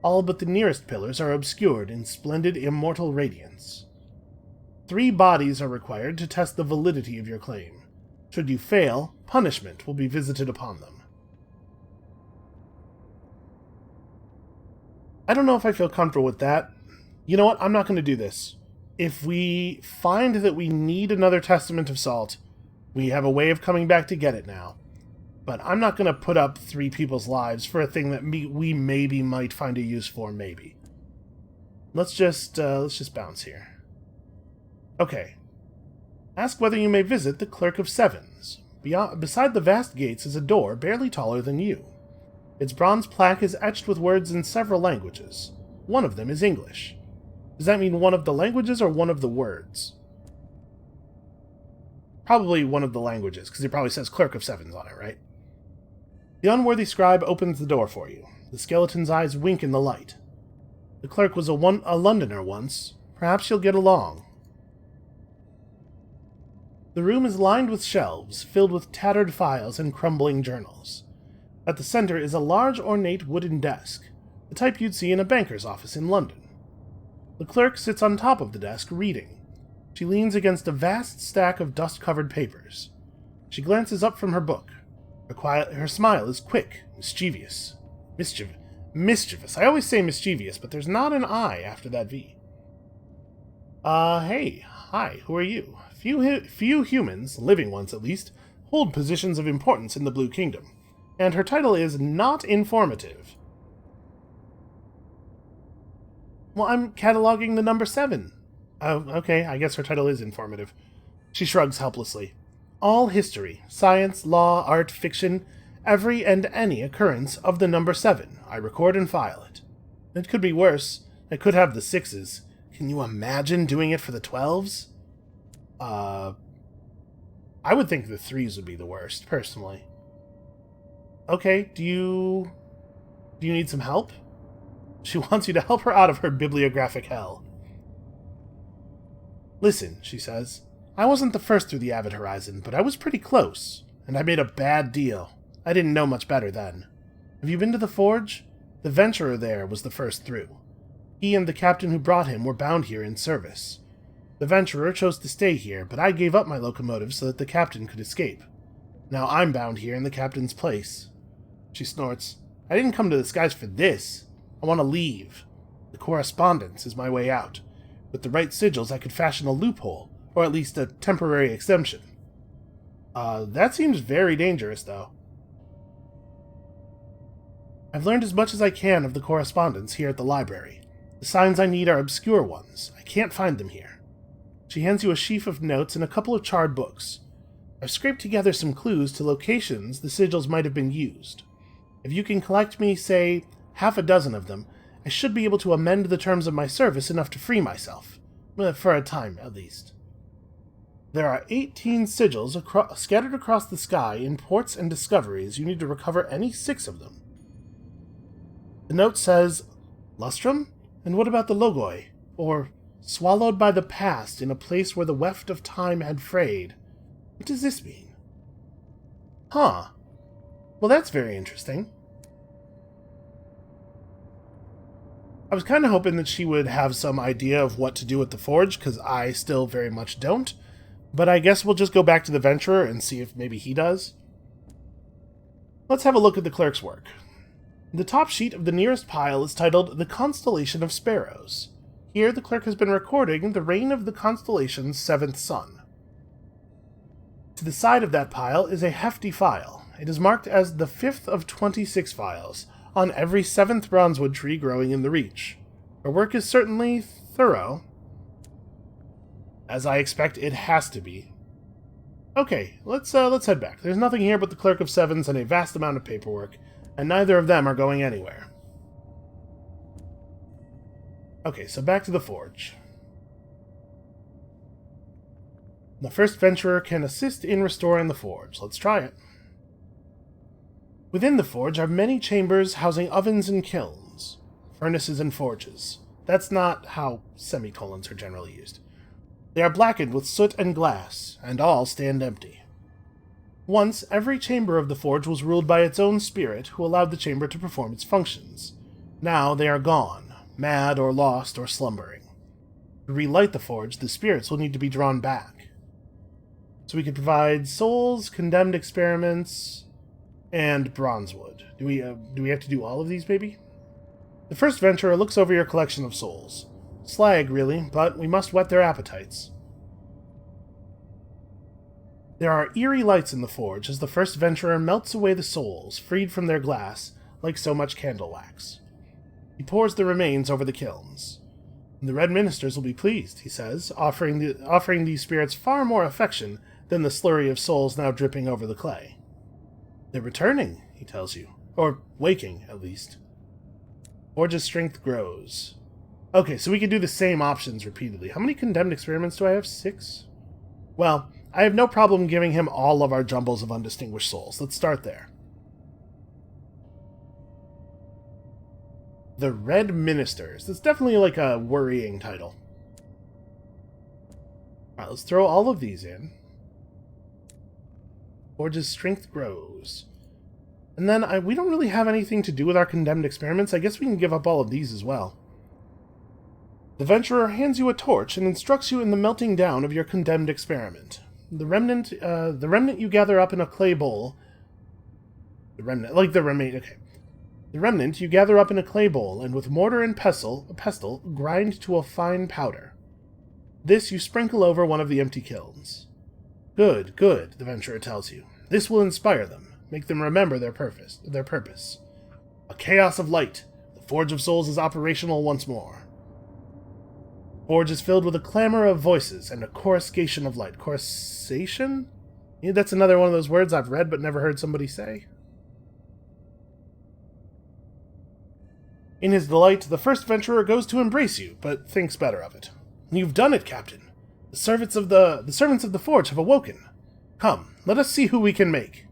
All but the nearest pillars are obscured in splendid immortal radiance. 3 bodies are required to test the validity of your claim. Should you fail, punishment will be visited upon them. I don't know if I feel comfortable with that. You know what? I'm not going to do this. If we find that we need another testament of salt, we have a way of coming back to get it now. But I'm not going to put up 3 people's lives for a thing that we maybe might find a use for, maybe. Let's just bounce here. Okay. Ask whether you may visit the Clerk of Sevens. Beside the vast gates is a door barely taller than you. Its bronze plaque is etched with words in several languages. One of them is English. Does that mean one of the languages or one of the words? Probably one of the languages, because it probably says Clerk of Sevens on it, right? The unworthy scribe opens the door for you. The skeleton's eyes wink in the light. The clerk was a Londoner once. Perhaps you'll get along. The room is lined with shelves, filled with tattered files and crumbling journals. At the center is a large, ornate wooden desk, the type you'd see in a banker's office in London. The clerk sits on top of the desk, reading. She leans against a vast stack of dust-covered papers. She glances up from her book. Her smile is quick, mischievous. Mischievous. I always say mischievous, but there's not an I after that V. Hey. Hi, who are you? Few humans, living ones at least, hold positions of importance in the Blue Kingdom. And her title is not informative. Well, I'm cataloging the number 7. Oh, okay, I guess her title is informative. She shrugs helplessly. All history, science, law, art, fiction, every and any occurrence of the number 7, I record and file it. It could be worse. I could have the 6s. Can you imagine doing it for the 12s? I would think the 3s would be the worst, personally. Okay, do you need some help? She wants you to help her out of her bibliographic hell. Listen, she says. I wasn't the first through the Avid Horizon, but I was pretty close, and I made a bad deal. I didn't know much better then. Have you been to the Forge? The Venturer there was the first through. He and the captain who brought him were bound here in service. The Venturer chose to stay here, but I gave up my locomotive so that the captain could escape. Now I'm bound here in the captain's place. She snorts. I didn't come to the skies for this. I want to leave. The correspondence is my way out. With the right sigils, I could fashion a loophole, or at least a temporary exemption. That seems very dangerous, though. I've learned as much as I can of the correspondence here at the library. The signs I need are obscure ones. I can't find them here. She hands you a sheaf of notes and a couple of charred books. I've scraped together some clues to locations the sigils might have been used. If you can collect me, say, half a dozen of them, I should be able to amend the terms of my service enough to free myself. For a time, at least. There are 18 sigils scattered across the sky in ports and discoveries. You need to recover any 6 of them. The note says, Lustrum? And what about the Logoi? Or, swallowed by the past in a place where the weft of time had frayed. What does this mean? Huh. Well, that's very interesting. I was kind of hoping that she would have some idea of what to do with the forge, because I still very much don't. But I guess we'll just go back to the Venturer and see if maybe he does. Let's have a look at the clerk's work. The top sheet of the nearest pile is titled The Constellation of Sparrows. Here, the clerk has been recording the reign of the constellation's 7th son. To the side of that pile is a hefty file. It is marked as the 5th of 26 files, on every 7th bronzewood tree growing in the reach. Her work is certainly thorough. As I expect it has to be. Okay, let's head back. There's nothing here but the Clerk of Sevens and a vast amount of paperwork, and neither of them are going anywhere. Okay, so back to the forge. The first venturer can assist in restoring the forge. Let's try it. Within the forge are many chambers housing ovens and kilns, furnaces and forges. That's not how semicolons are generally used. They are blackened with soot and glass, and all stand empty. Once, every chamber of the forge was ruled by its own spirit, who allowed the chamber to perform its functions. Now they are gone, mad or lost or slumbering. To relight the forge, the spirits will need to be drawn back. So we could provide souls, condemned experiments, and bronzewood. Do we have to do all of these, maybe? The first venturer looks over your collection of souls. Slag, really, but we must whet their appetites. There are eerie lights in the forge as the first venturer melts away the souls, freed from their glass, like so much candle wax. He pours the remains over the kilns. The Red Ministers will be pleased, he says, offering these spirits far more affection than the slurry of souls now dripping over the clay. They're returning, he tells you. Or waking, at least. Forge's strength grows. Okay, so we can do the same options repeatedly. How many condemned experiments do I have? 6? Well, I have no problem giving him all of our jumbles of undistinguished souls. Let's start there. The Red Ministers. That's definitely like a worrying title. Alright, let's throw all of these in. Forge's strength grows. And then we don't really have anything to do with our condemned experiments. I guess we can give up all of these as well. The Venturer hands you a torch and instructs you in the melting down of your condemned experiment. The remnant you gather up in a clay bowl. The remnant you gather up in a clay bowl, and with mortar and pestle, grind to a fine powder. This you sprinkle over one of the empty kilns. Good, good, the Venturer tells you. This will inspire them, make them remember their purpose. A chaos of light. The Forge of Souls is operational once more. Forge is filled with a clamor of voices and a coruscation of light. Coruscation? Yeah, that's another one of those words I've read but never heard somebody say. In his delight, the first venturer goes to embrace you, but thinks better of it. You've done it, Captain. The servants of the forge have awoken. Come, let us see who we can make.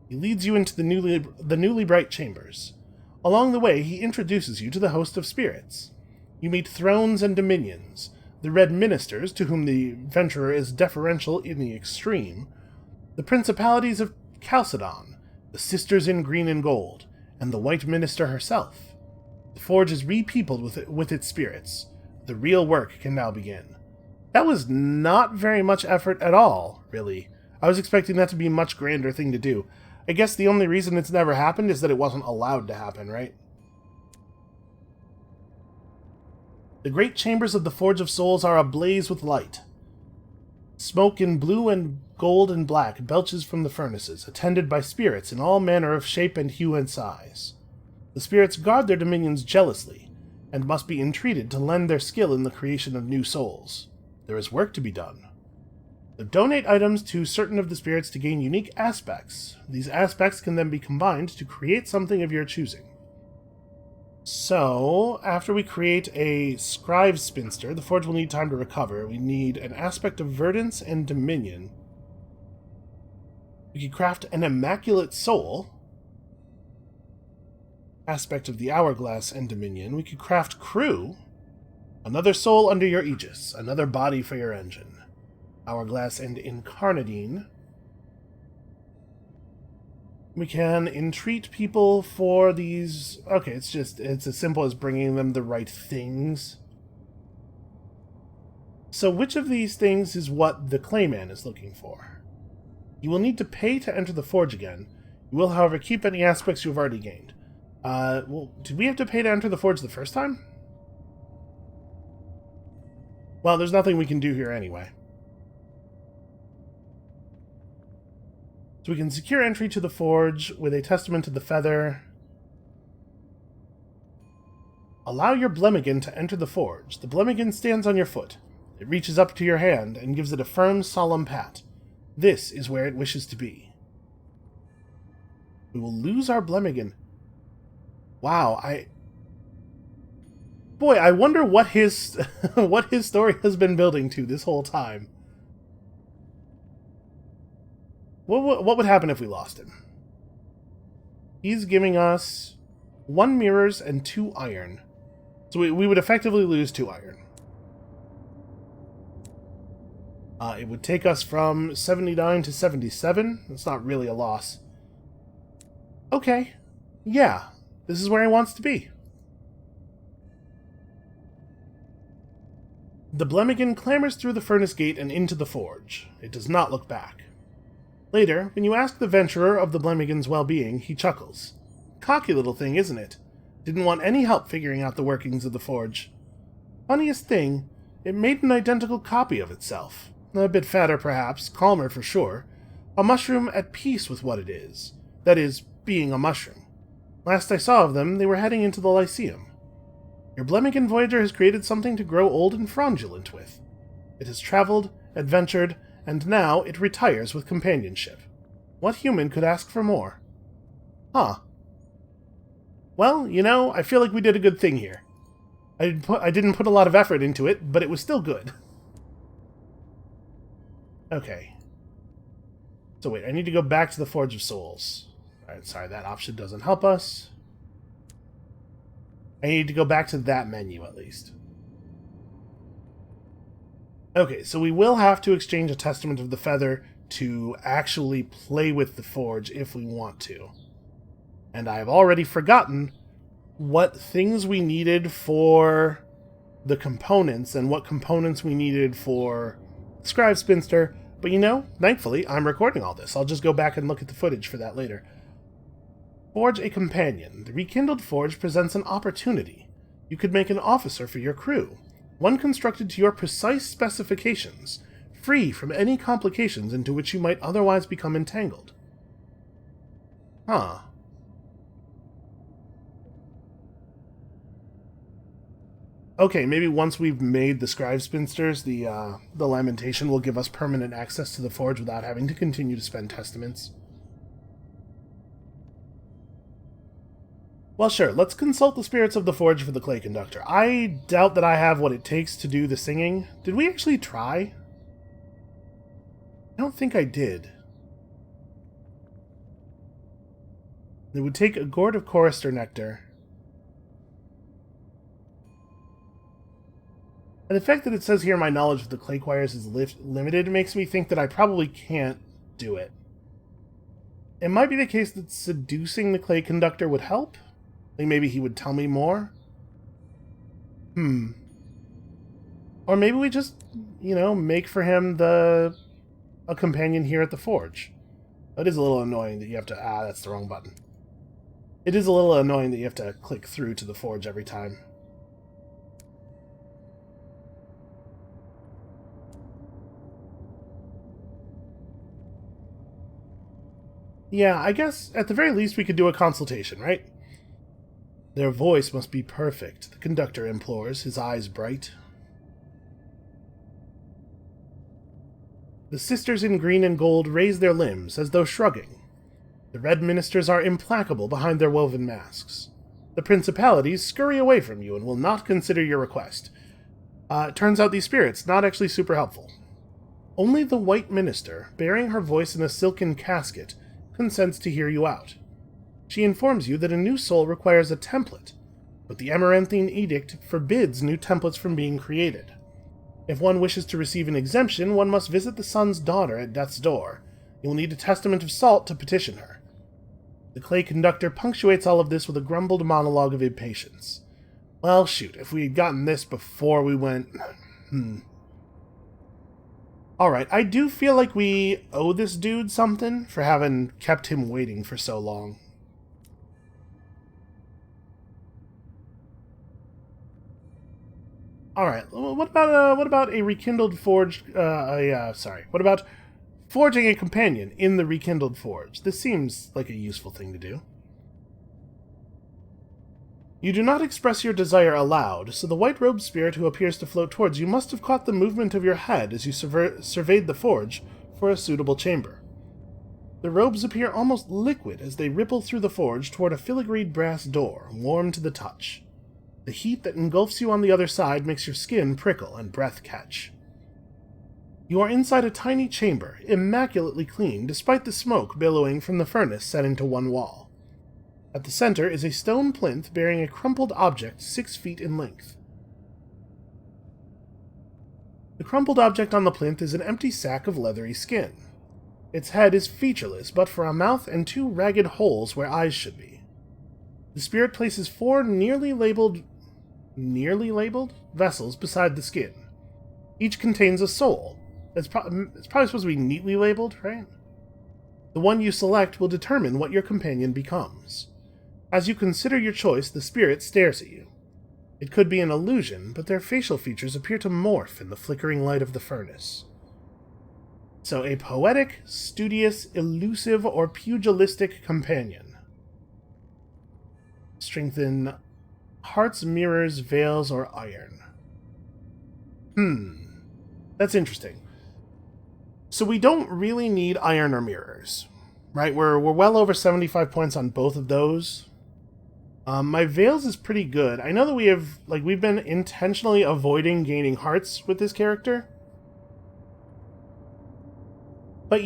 He leads you into the newly bright chambers. Along the way, he introduces you to the host of spirits. You meet thrones and dominions, the Red Ministers, to whom the Venturer is deferential in the extreme, the principalities of Chalcedon, the Sisters in Green and Gold, and the White Minister herself. The forge is repeopled with its spirits. The real work can now begin. That was not very much effort at all, really. I was expecting that to be a much grander thing to do. I guess the only reason it's never happened is that it wasn't allowed to happen, right? The great chambers of the Forge of Souls are ablaze with light. Smoke in blue and gold and black belches from the furnaces, attended by spirits in all manner of shape and hue and size. The spirits guard their dominions jealously, and must be entreated to lend their skill in the creation of new souls. There is work to be done. So donate items to certain of the spirits to gain unique aspects. These aspects can then be combined to create something of your choosing. So, after we create a Scribe Spinster, the Forge will need time to recover. We need an aspect of Verdance and Dominion. We can craft an Immaculate Soul. Aspect of the Hourglass and Dominion. We could craft Crew. Another soul under your aegis. Another body for your engine. Hourglass and Incarnadine. We can entreat people for these... Okay, it's as simple as bringing them the right things. So which of these things is what the Clayman is looking for? You will need to pay to enter the Forge again. You will, however, keep any aspects you have already gained. Well, did we have to pay to enter the Forge the first time? Well, there's nothing we can do here anyway. So we can secure entry to the Forge with a testament to the feather. Allow your Blemigan to enter the Forge. The Blemigan stands on your foot. It reaches up to your hand and gives it a firm, solemn pat. This is where it wishes to be. We will lose our Blemigan. Wow, Boy, I wonder what his what his story has been building to this whole time. What would happen if we lost him? He's giving us 1 mirrors and 2 iron. So we would effectively lose 2 iron. It would take us from 79 to 77. That's not really a loss. Okay. Yeah. This is where he wants to be. The Blemigan clambers through the furnace gate and into the Forge. It does not look back. Later, when you ask the venturer of the Blemigan's well-being, he chuckles. Cocky little thing, isn't it? Didn't want any help figuring out the workings of the Forge. Funniest thing, it made an identical copy of itself. A bit fatter, perhaps, calmer for sure. A mushroom at peace with what it is. That is, being a mushroom. Last I saw of them, they were heading into the Lyceum. Your Blemigan Voyager has created something to grow old and fraudulent with. It has traveled, adventured, and now it retires with companionship. What human could ask for more? Huh. Well, you know, I feel like we did a good thing here. I didn't put a lot of effort into it, but it was still good. Okay. So wait, I need to go back to the Forge of Souls. Alright, sorry, that option doesn't help us. I need to go back to that menu, at least. Okay, so we will have to exchange a Testament of the Feather to actually play with the Forge if we want to. And I've already forgotten what things we needed for the components and what components we needed for Scribe Spinster. But you know, thankfully, I'm recording all this. I'll just go back and look at the footage for that later. Forge a companion. The rekindled Forge presents an opportunity. You could make an officer for your crew. One constructed to your precise specifications, free from any complications into which you might otherwise become entangled. Huh. Okay, maybe once we've made the Scribe Spinsters, the Lamentation will give us permanent access to the Forge without having to continue to spend Testaments. Well, sure, let's consult the spirits of the Forge for the Clay Conductor. I doubt that I have what it takes to do the singing. Did we actually try? I don't think I did. It would take a gourd of chorister nectar. And the fact that it says here my knowledge of the clay choirs is limited makes me think that I probably can't do it. It might be the case that seducing the Clay Conductor would help. Like maybe he would tell me more. Or maybe we just, you know, make for him a companion here at the Forge. It is a little annoying that you have to... Ah, that's the wrong button. It is a little annoying that you have to click through to the forge every time. Yeah, I guess at the very least we could do a consultation, right? Their voice must be perfect, the conductor implores, his eyes bright. The sisters in green and gold raise their limbs, as though shrugging. The red ministers are implacable behind their woven masks. The principalities scurry away from you and will not consider your request. It turns out these spirits not actually super helpful. Only the white minister, bearing her voice in a silken casket, consents to hear you out. She informs you that a new soul requires a template, but the Amaranthine Edict forbids new templates from being created. If one wishes to receive an exemption, one must visit the sun's daughter at death's door. You will need a testament of salt to petition her. The Clay Conductor punctuates all of this with a grumbled monologue of impatience. Well, shoot, if we had gotten this before we went... Alright, I do feel like we owe this dude something for having kept him waiting for so long. Alright, what about a rekindled forge, what about forging a companion in the rekindled forge? This seems like a useful thing to do. You do not express your desire aloud, so the white-robed spirit who appears to float towards you must have caught the movement of your head as you surveyed the forge for a suitable chamber. The robes appear almost liquid as they ripple through the forge toward a filigreed brass door, warm to the touch. The heat that engulfs you on the other side makes your skin prickle and breath catch. You are inside a tiny chamber, immaculately clean, despite the smoke billowing from the furnace set into one wall. At the center is a stone plinth bearing a crumpled object 6 feet in length. The crumpled object on the plinth is an empty sack of leathery skin. Its head is featureless, but for a mouth and 2 ragged holes where eyes should be. The spirit places 4 nearly labeled vessels beside the skin. Each contains a soul. It's probably supposed to be neatly labeled, right? The one you select will determine what your companion becomes. As you consider your choice, the spirit stares at you. It could be an illusion, but their facial features appear to morph in the flickering light of the furnace. So, a poetic, studious, elusive, or pugilistic companion. Strengthen hearts, mirrors, veils, or iron. That's interesting. So we don't really need iron or mirrors, right? We're well over 75 points on both of those. My veils is pretty good. I know that we've been intentionally avoiding gaining hearts with this character. But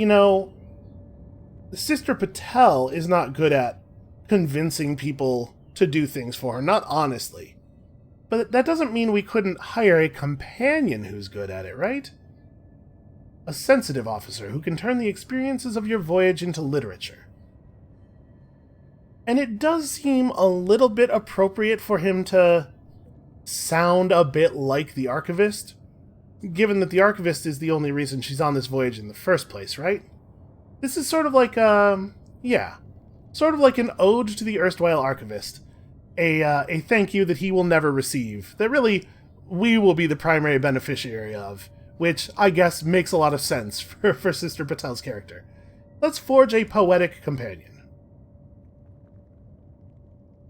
Sister Patel is not good at convincing people to do things for her, not honestly. But that doesn't mean we couldn't hire a companion who's good at it, right? A sensitive officer who can turn the experiences of your voyage into literature. And it does seem a little bit appropriate for him to sound a bit like the Archivist, given that the Archivist is the only reason she's on this voyage in the first place, right? This is sort of like, sort of like an ode to the erstwhile Archivist. A thank you that he will never receive, that really we will be the primary beneficiary of, which I guess makes a lot of sense for Sister Patel's character. Let's forge a poetic companion.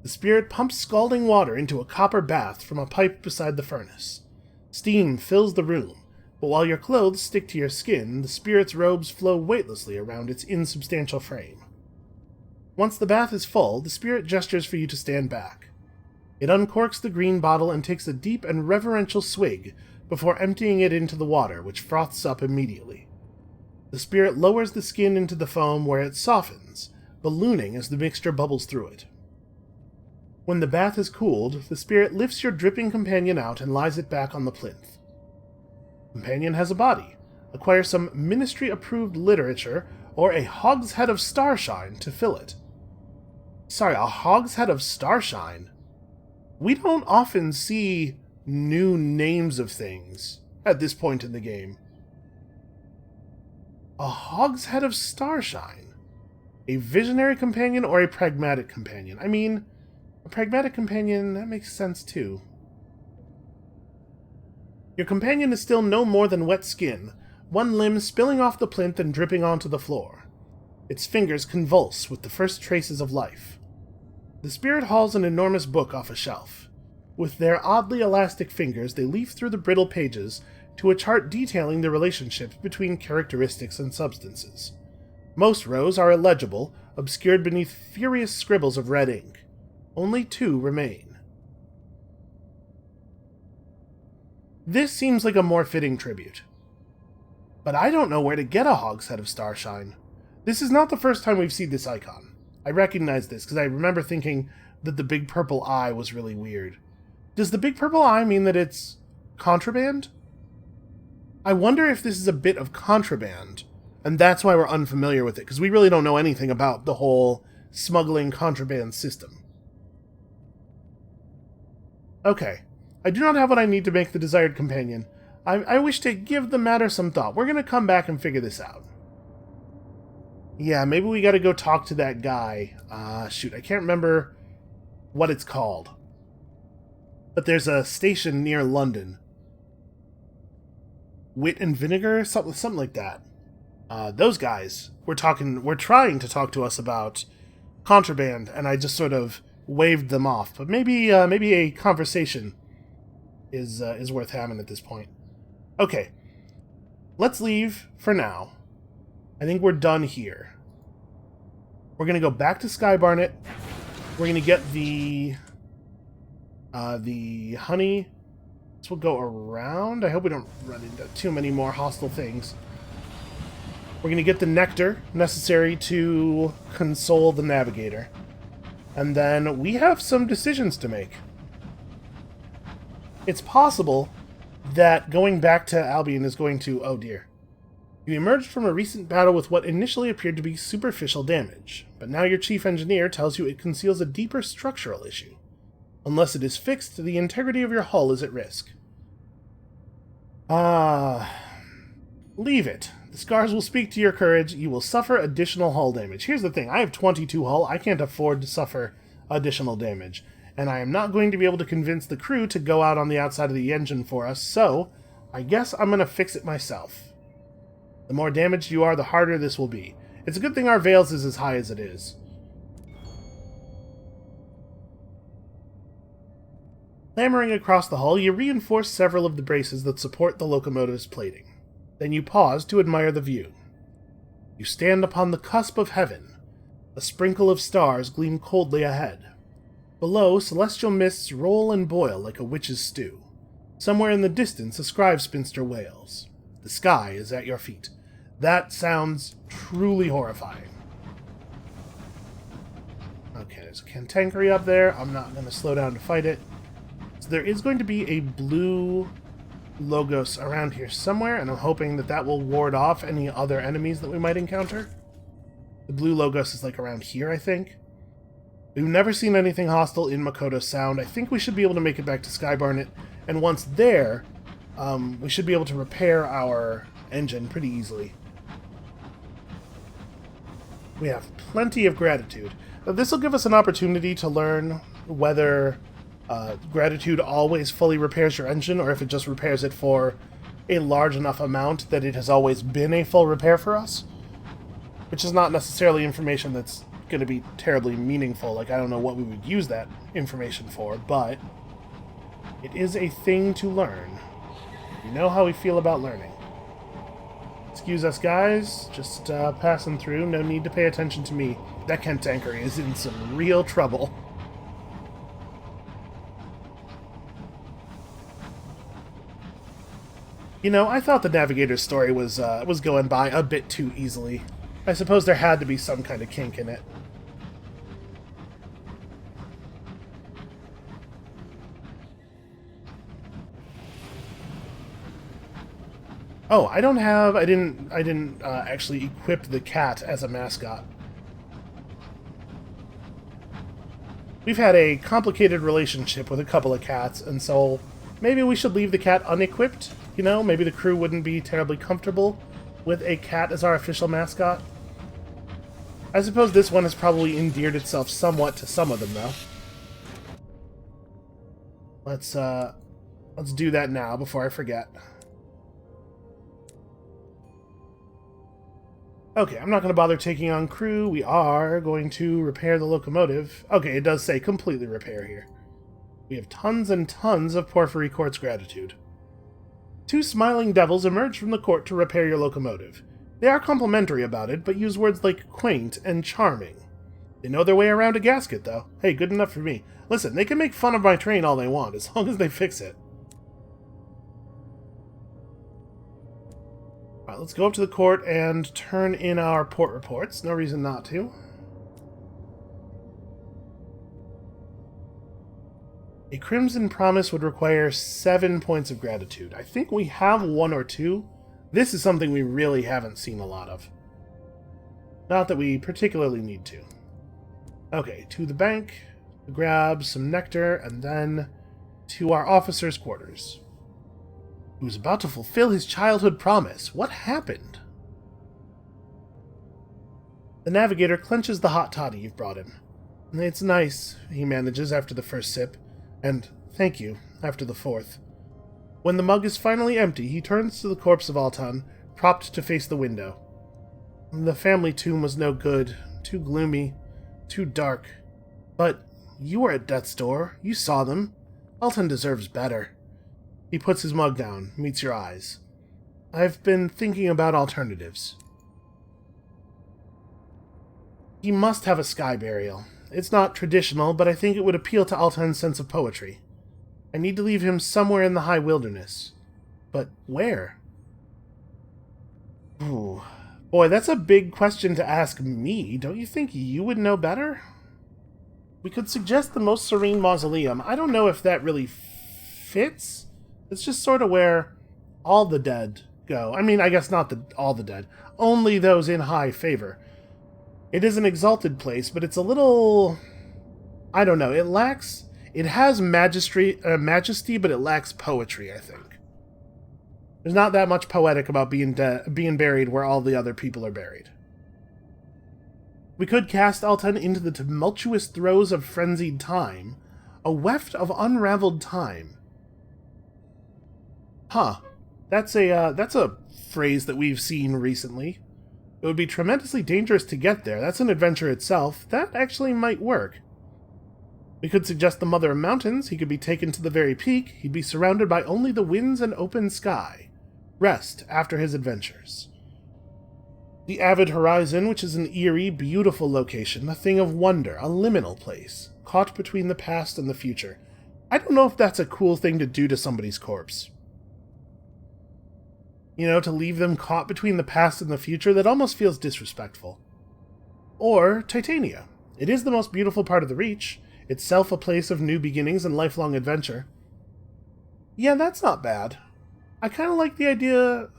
The spirit pumps scalding water into a copper bath from a pipe beside the furnace. Steam fills the room, but while your clothes stick to your skin, the spirit's robes flow weightlessly around its insubstantial frame. Once the bath is full, the spirit gestures for you to stand back. It uncorks the green bottle and takes a deep and reverential swig before emptying it into the water, which froths up immediately. The spirit lowers the skin into the foam where it softens, ballooning as the mixture bubbles through it. When the bath is cooled, the spirit lifts your dripping companion out and lies it back on the plinth. Companion has a body. Acquire some ministry-approved literature or a hogshead of starshine to fill it. Sorry, a hogshead of starshine? We don't often see new names of things at this point in the game. A hogshead of starshine. A visionary companion or a pragmatic companion? I mean, a pragmatic companion, that makes sense too. Your companion is still no more than wet skin, one limb spilling off the plinth and dripping onto the floor. Its fingers convulse with the first traces of life. The spirit hauls an enormous book off a shelf. With their oddly elastic fingers, they leaf through the brittle pages to a chart detailing the relationships between characteristics and substances. Most rows are illegible, obscured beneath furious scribbles of red ink. Only 2 remain. This seems like a more fitting tribute. But I don't know where to get a hogshead of starshine. This is not the first time we've seen this icon. I recognize this because I remember thinking that the big purple eye was really weird. Does the big purple eye mean that it's contraband? I wonder if this is a bit of contraband, and that's why we're unfamiliar with it, because we really don't know anything about the whole smuggling contraband system. Okay, I do not have what I need to make the desired companion. I wish to give the matter some thought. We're going to come back and figure this out. Yeah, maybe we got to go talk to that guy. Shoot, I can't remember what it's called. But there's a station near London. Wit and Vinegar? Something like that. Those guys were trying to talk to us about contraband, and I just sort of waved them off. But maybe a conversation is worth having at this point. Okay, let's leave for now. I think we're done here. We're gonna go back to Sky Barnet. We're gonna get the honey. This will go around. I hope we don't run into too many more hostile things. We're gonna get the nectar necessary to console the navigator. And then we have some decisions to make. It's possible that going back to Albion is going to... Oh dear. You emerged from a recent battle with what initially appeared to be superficial damage, but now your chief engineer tells you it conceals a deeper structural issue. Unless it is fixed, the integrity of your hull is at risk. Leave it. The scars will speak to your courage. You will suffer additional hull damage. Here's the thing. I have 22 hull. I can't afford to suffer additional damage. And I am not going to be able to convince the crew to go out on the outside of the engine for us, so I guess I'm going to fix it myself. The more damaged you are, the harder this will be. It's a good thing our Veils is as high as it is. Clambering across the hull, you reinforce several of the braces that support the locomotive's plating. Then you pause to admire the view. You stand upon the cusp of heaven. A sprinkle of stars gleam coldly ahead. Below, celestial mists roll and boil like a witch's stew. Somewhere in the distance, a scribe spinster wails. The sky is at your feet. That sounds truly horrifying. Okay, there's a cantankery up there. I'm not going to slow down to fight it. So there is going to be a blue logos around here somewhere, and I'm hoping that that will ward off any other enemies that we might encounter. The blue logos is like around here, I think. We've never seen anything hostile in Makoto Sound. I think we should be able to make it back to Sky Barnet, and once there, we should be able to repair our engine pretty easily. We have plenty of gratitude. Now, this will give us an opportunity to learn whether gratitude always fully repairs your engine, or if it just repairs it for a large enough amount that it has always been a full repair for us. Which is not necessarily information that's going to be terribly meaningful. Like, I don't know what we would use that information for, but it is a thing to learn. You know how we feel about learning. Excuse us, guys. Just passing through. No need to pay attention to me. That cantankery is in some real trouble. You know, I thought the Navigator's story was going by a bit too easily. I suppose there had to be some kind of kink in it. Oh, I didn't actually equip the cat as a mascot. We've had a complicated relationship with a couple of cats, and so maybe we should leave the cat unequipped. You know, maybe the crew wouldn't be terribly comfortable with a cat as our official mascot. I suppose this one has probably endeared itself somewhat to some of them, though. Let's do that now before I forget. Okay, I'm not going to bother taking on crew. We are going to repair the locomotive. Okay, it does say completely repair here. We have tons and tons of Porphyry Quartz gratitude. 2 smiling devils emerge from the court to repair your locomotive. They are complimentary about it, but use words like quaint and charming. They know their way around a gasket, though. Hey, good enough for me. Listen, they can make fun of my train all they want, as long as they fix it. Alright, let's go up to the court and turn in our port reports. No reason not to. A Crimson Promise would require 7 points of gratitude. I think we have 1 or 2. This is something we really haven't seen a lot of. Not that we particularly need to. Okay, to the bank, to grab some nectar, and then to our officer's quarters. He was about to fulfill his childhood promise. What happened? The navigator clenches the hot toddy you've brought him. It's nice, he manages after the first sip, and thank you after the 4th. When the mug is finally empty, he turns to the corpse of Altan, propped to face the window. The family tomb was no good, too gloomy, too dark. But you were at death's door. You saw them. Altan deserves better. He puts his mug down, meets your eyes. I've been thinking about alternatives. He must have a sky burial. It's not traditional, but I think it would appeal to Altan's sense of poetry. I need to leave him somewhere in the high wilderness. But where? Ooh. Boy, that's a big question to ask me. Don't you think you would know better? We could suggest the Most Serene Mausoleum. I don't know if that really fits. It's just sort of where all the dead go. I mean, I guess not all the dead. Only those in high favor. It is an exalted place, but it's a little... I don't know. It has majesty, but it lacks poetry, I think. There's not that much poetic about being buried where all the other people are buried. We could cast Altan into the tumultuous throes of frenzied time. A weft of unraveled time. Huh. That's a phrase that we've seen recently. It would be tremendously dangerous to get there. That's an adventure itself. That actually might work. We could suggest the Mother of Mountains. He could be taken to the very peak. He'd be surrounded by only the winds and open sky. Rest after his adventures. The Avid Horizon, which is an eerie, beautiful location, a thing of wonder, a liminal place, caught between the past and the future. I don't know if that's a cool thing to do to somebody's corpse. You know, to leave them caught between the past and the future, that almost feels disrespectful. Or Titania. It is the most beautiful part of the Reach, itself a place of new beginnings and lifelong adventure. Yeah, that's not bad. I kind of like the idea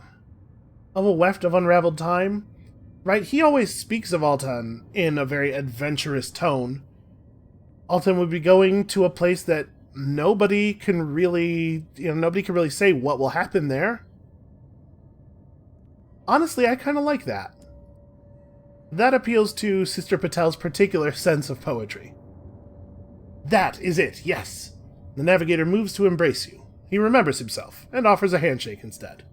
of a weft of unraveled time. Right, he always speaks of Altan in a very adventurous tone. Altan would be going to a place that nobody can really say what will happen there. Honestly, I kind of like that. That appeals to Sister Patel's particular sense of poetry. That is it, yes. The navigator moves to embrace you. He remembers himself, and offers a handshake instead.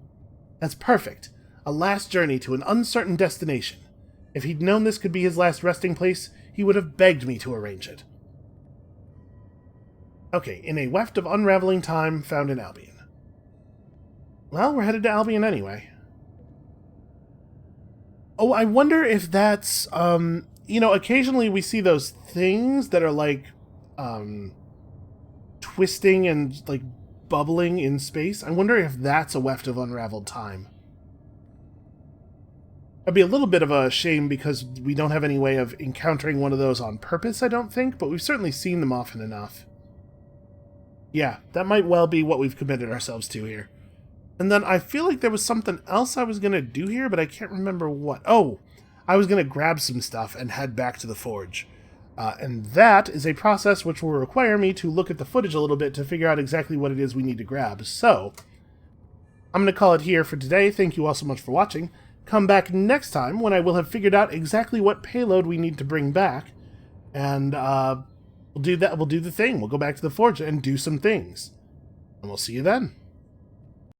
That's perfect. A last journey to an uncertain destination. If he'd known this could be his last resting place, he would have begged me to arrange it. Okay, in a weft of unraveling time found in Albion. Well, we're headed to Albion anyway. Oh, I wonder if that's, occasionally we see those things that are like, twisting and, like, bubbling in space. I wonder if that's a weft of unraveled time. That'd be a little bit of a shame because we don't have any way of encountering one of those on purpose, I don't think, but we've certainly seen them often enough. Yeah, that might well be what we've committed ourselves to here. And then I feel like there was something else I was going to do here, but I can't remember what. Oh, I was going to grab some stuff and head back to the forge. And that is a process which will require me to look at the footage a little bit to figure out exactly what it is we need to grab. So, I'm going to call it here for today. Thank you all so much for watching. come back next time when I will have figured out exactly what payload we need to bring back. And we'll do that. We'll do the thing. We'll go back to the forge and do some things. And we'll see you then.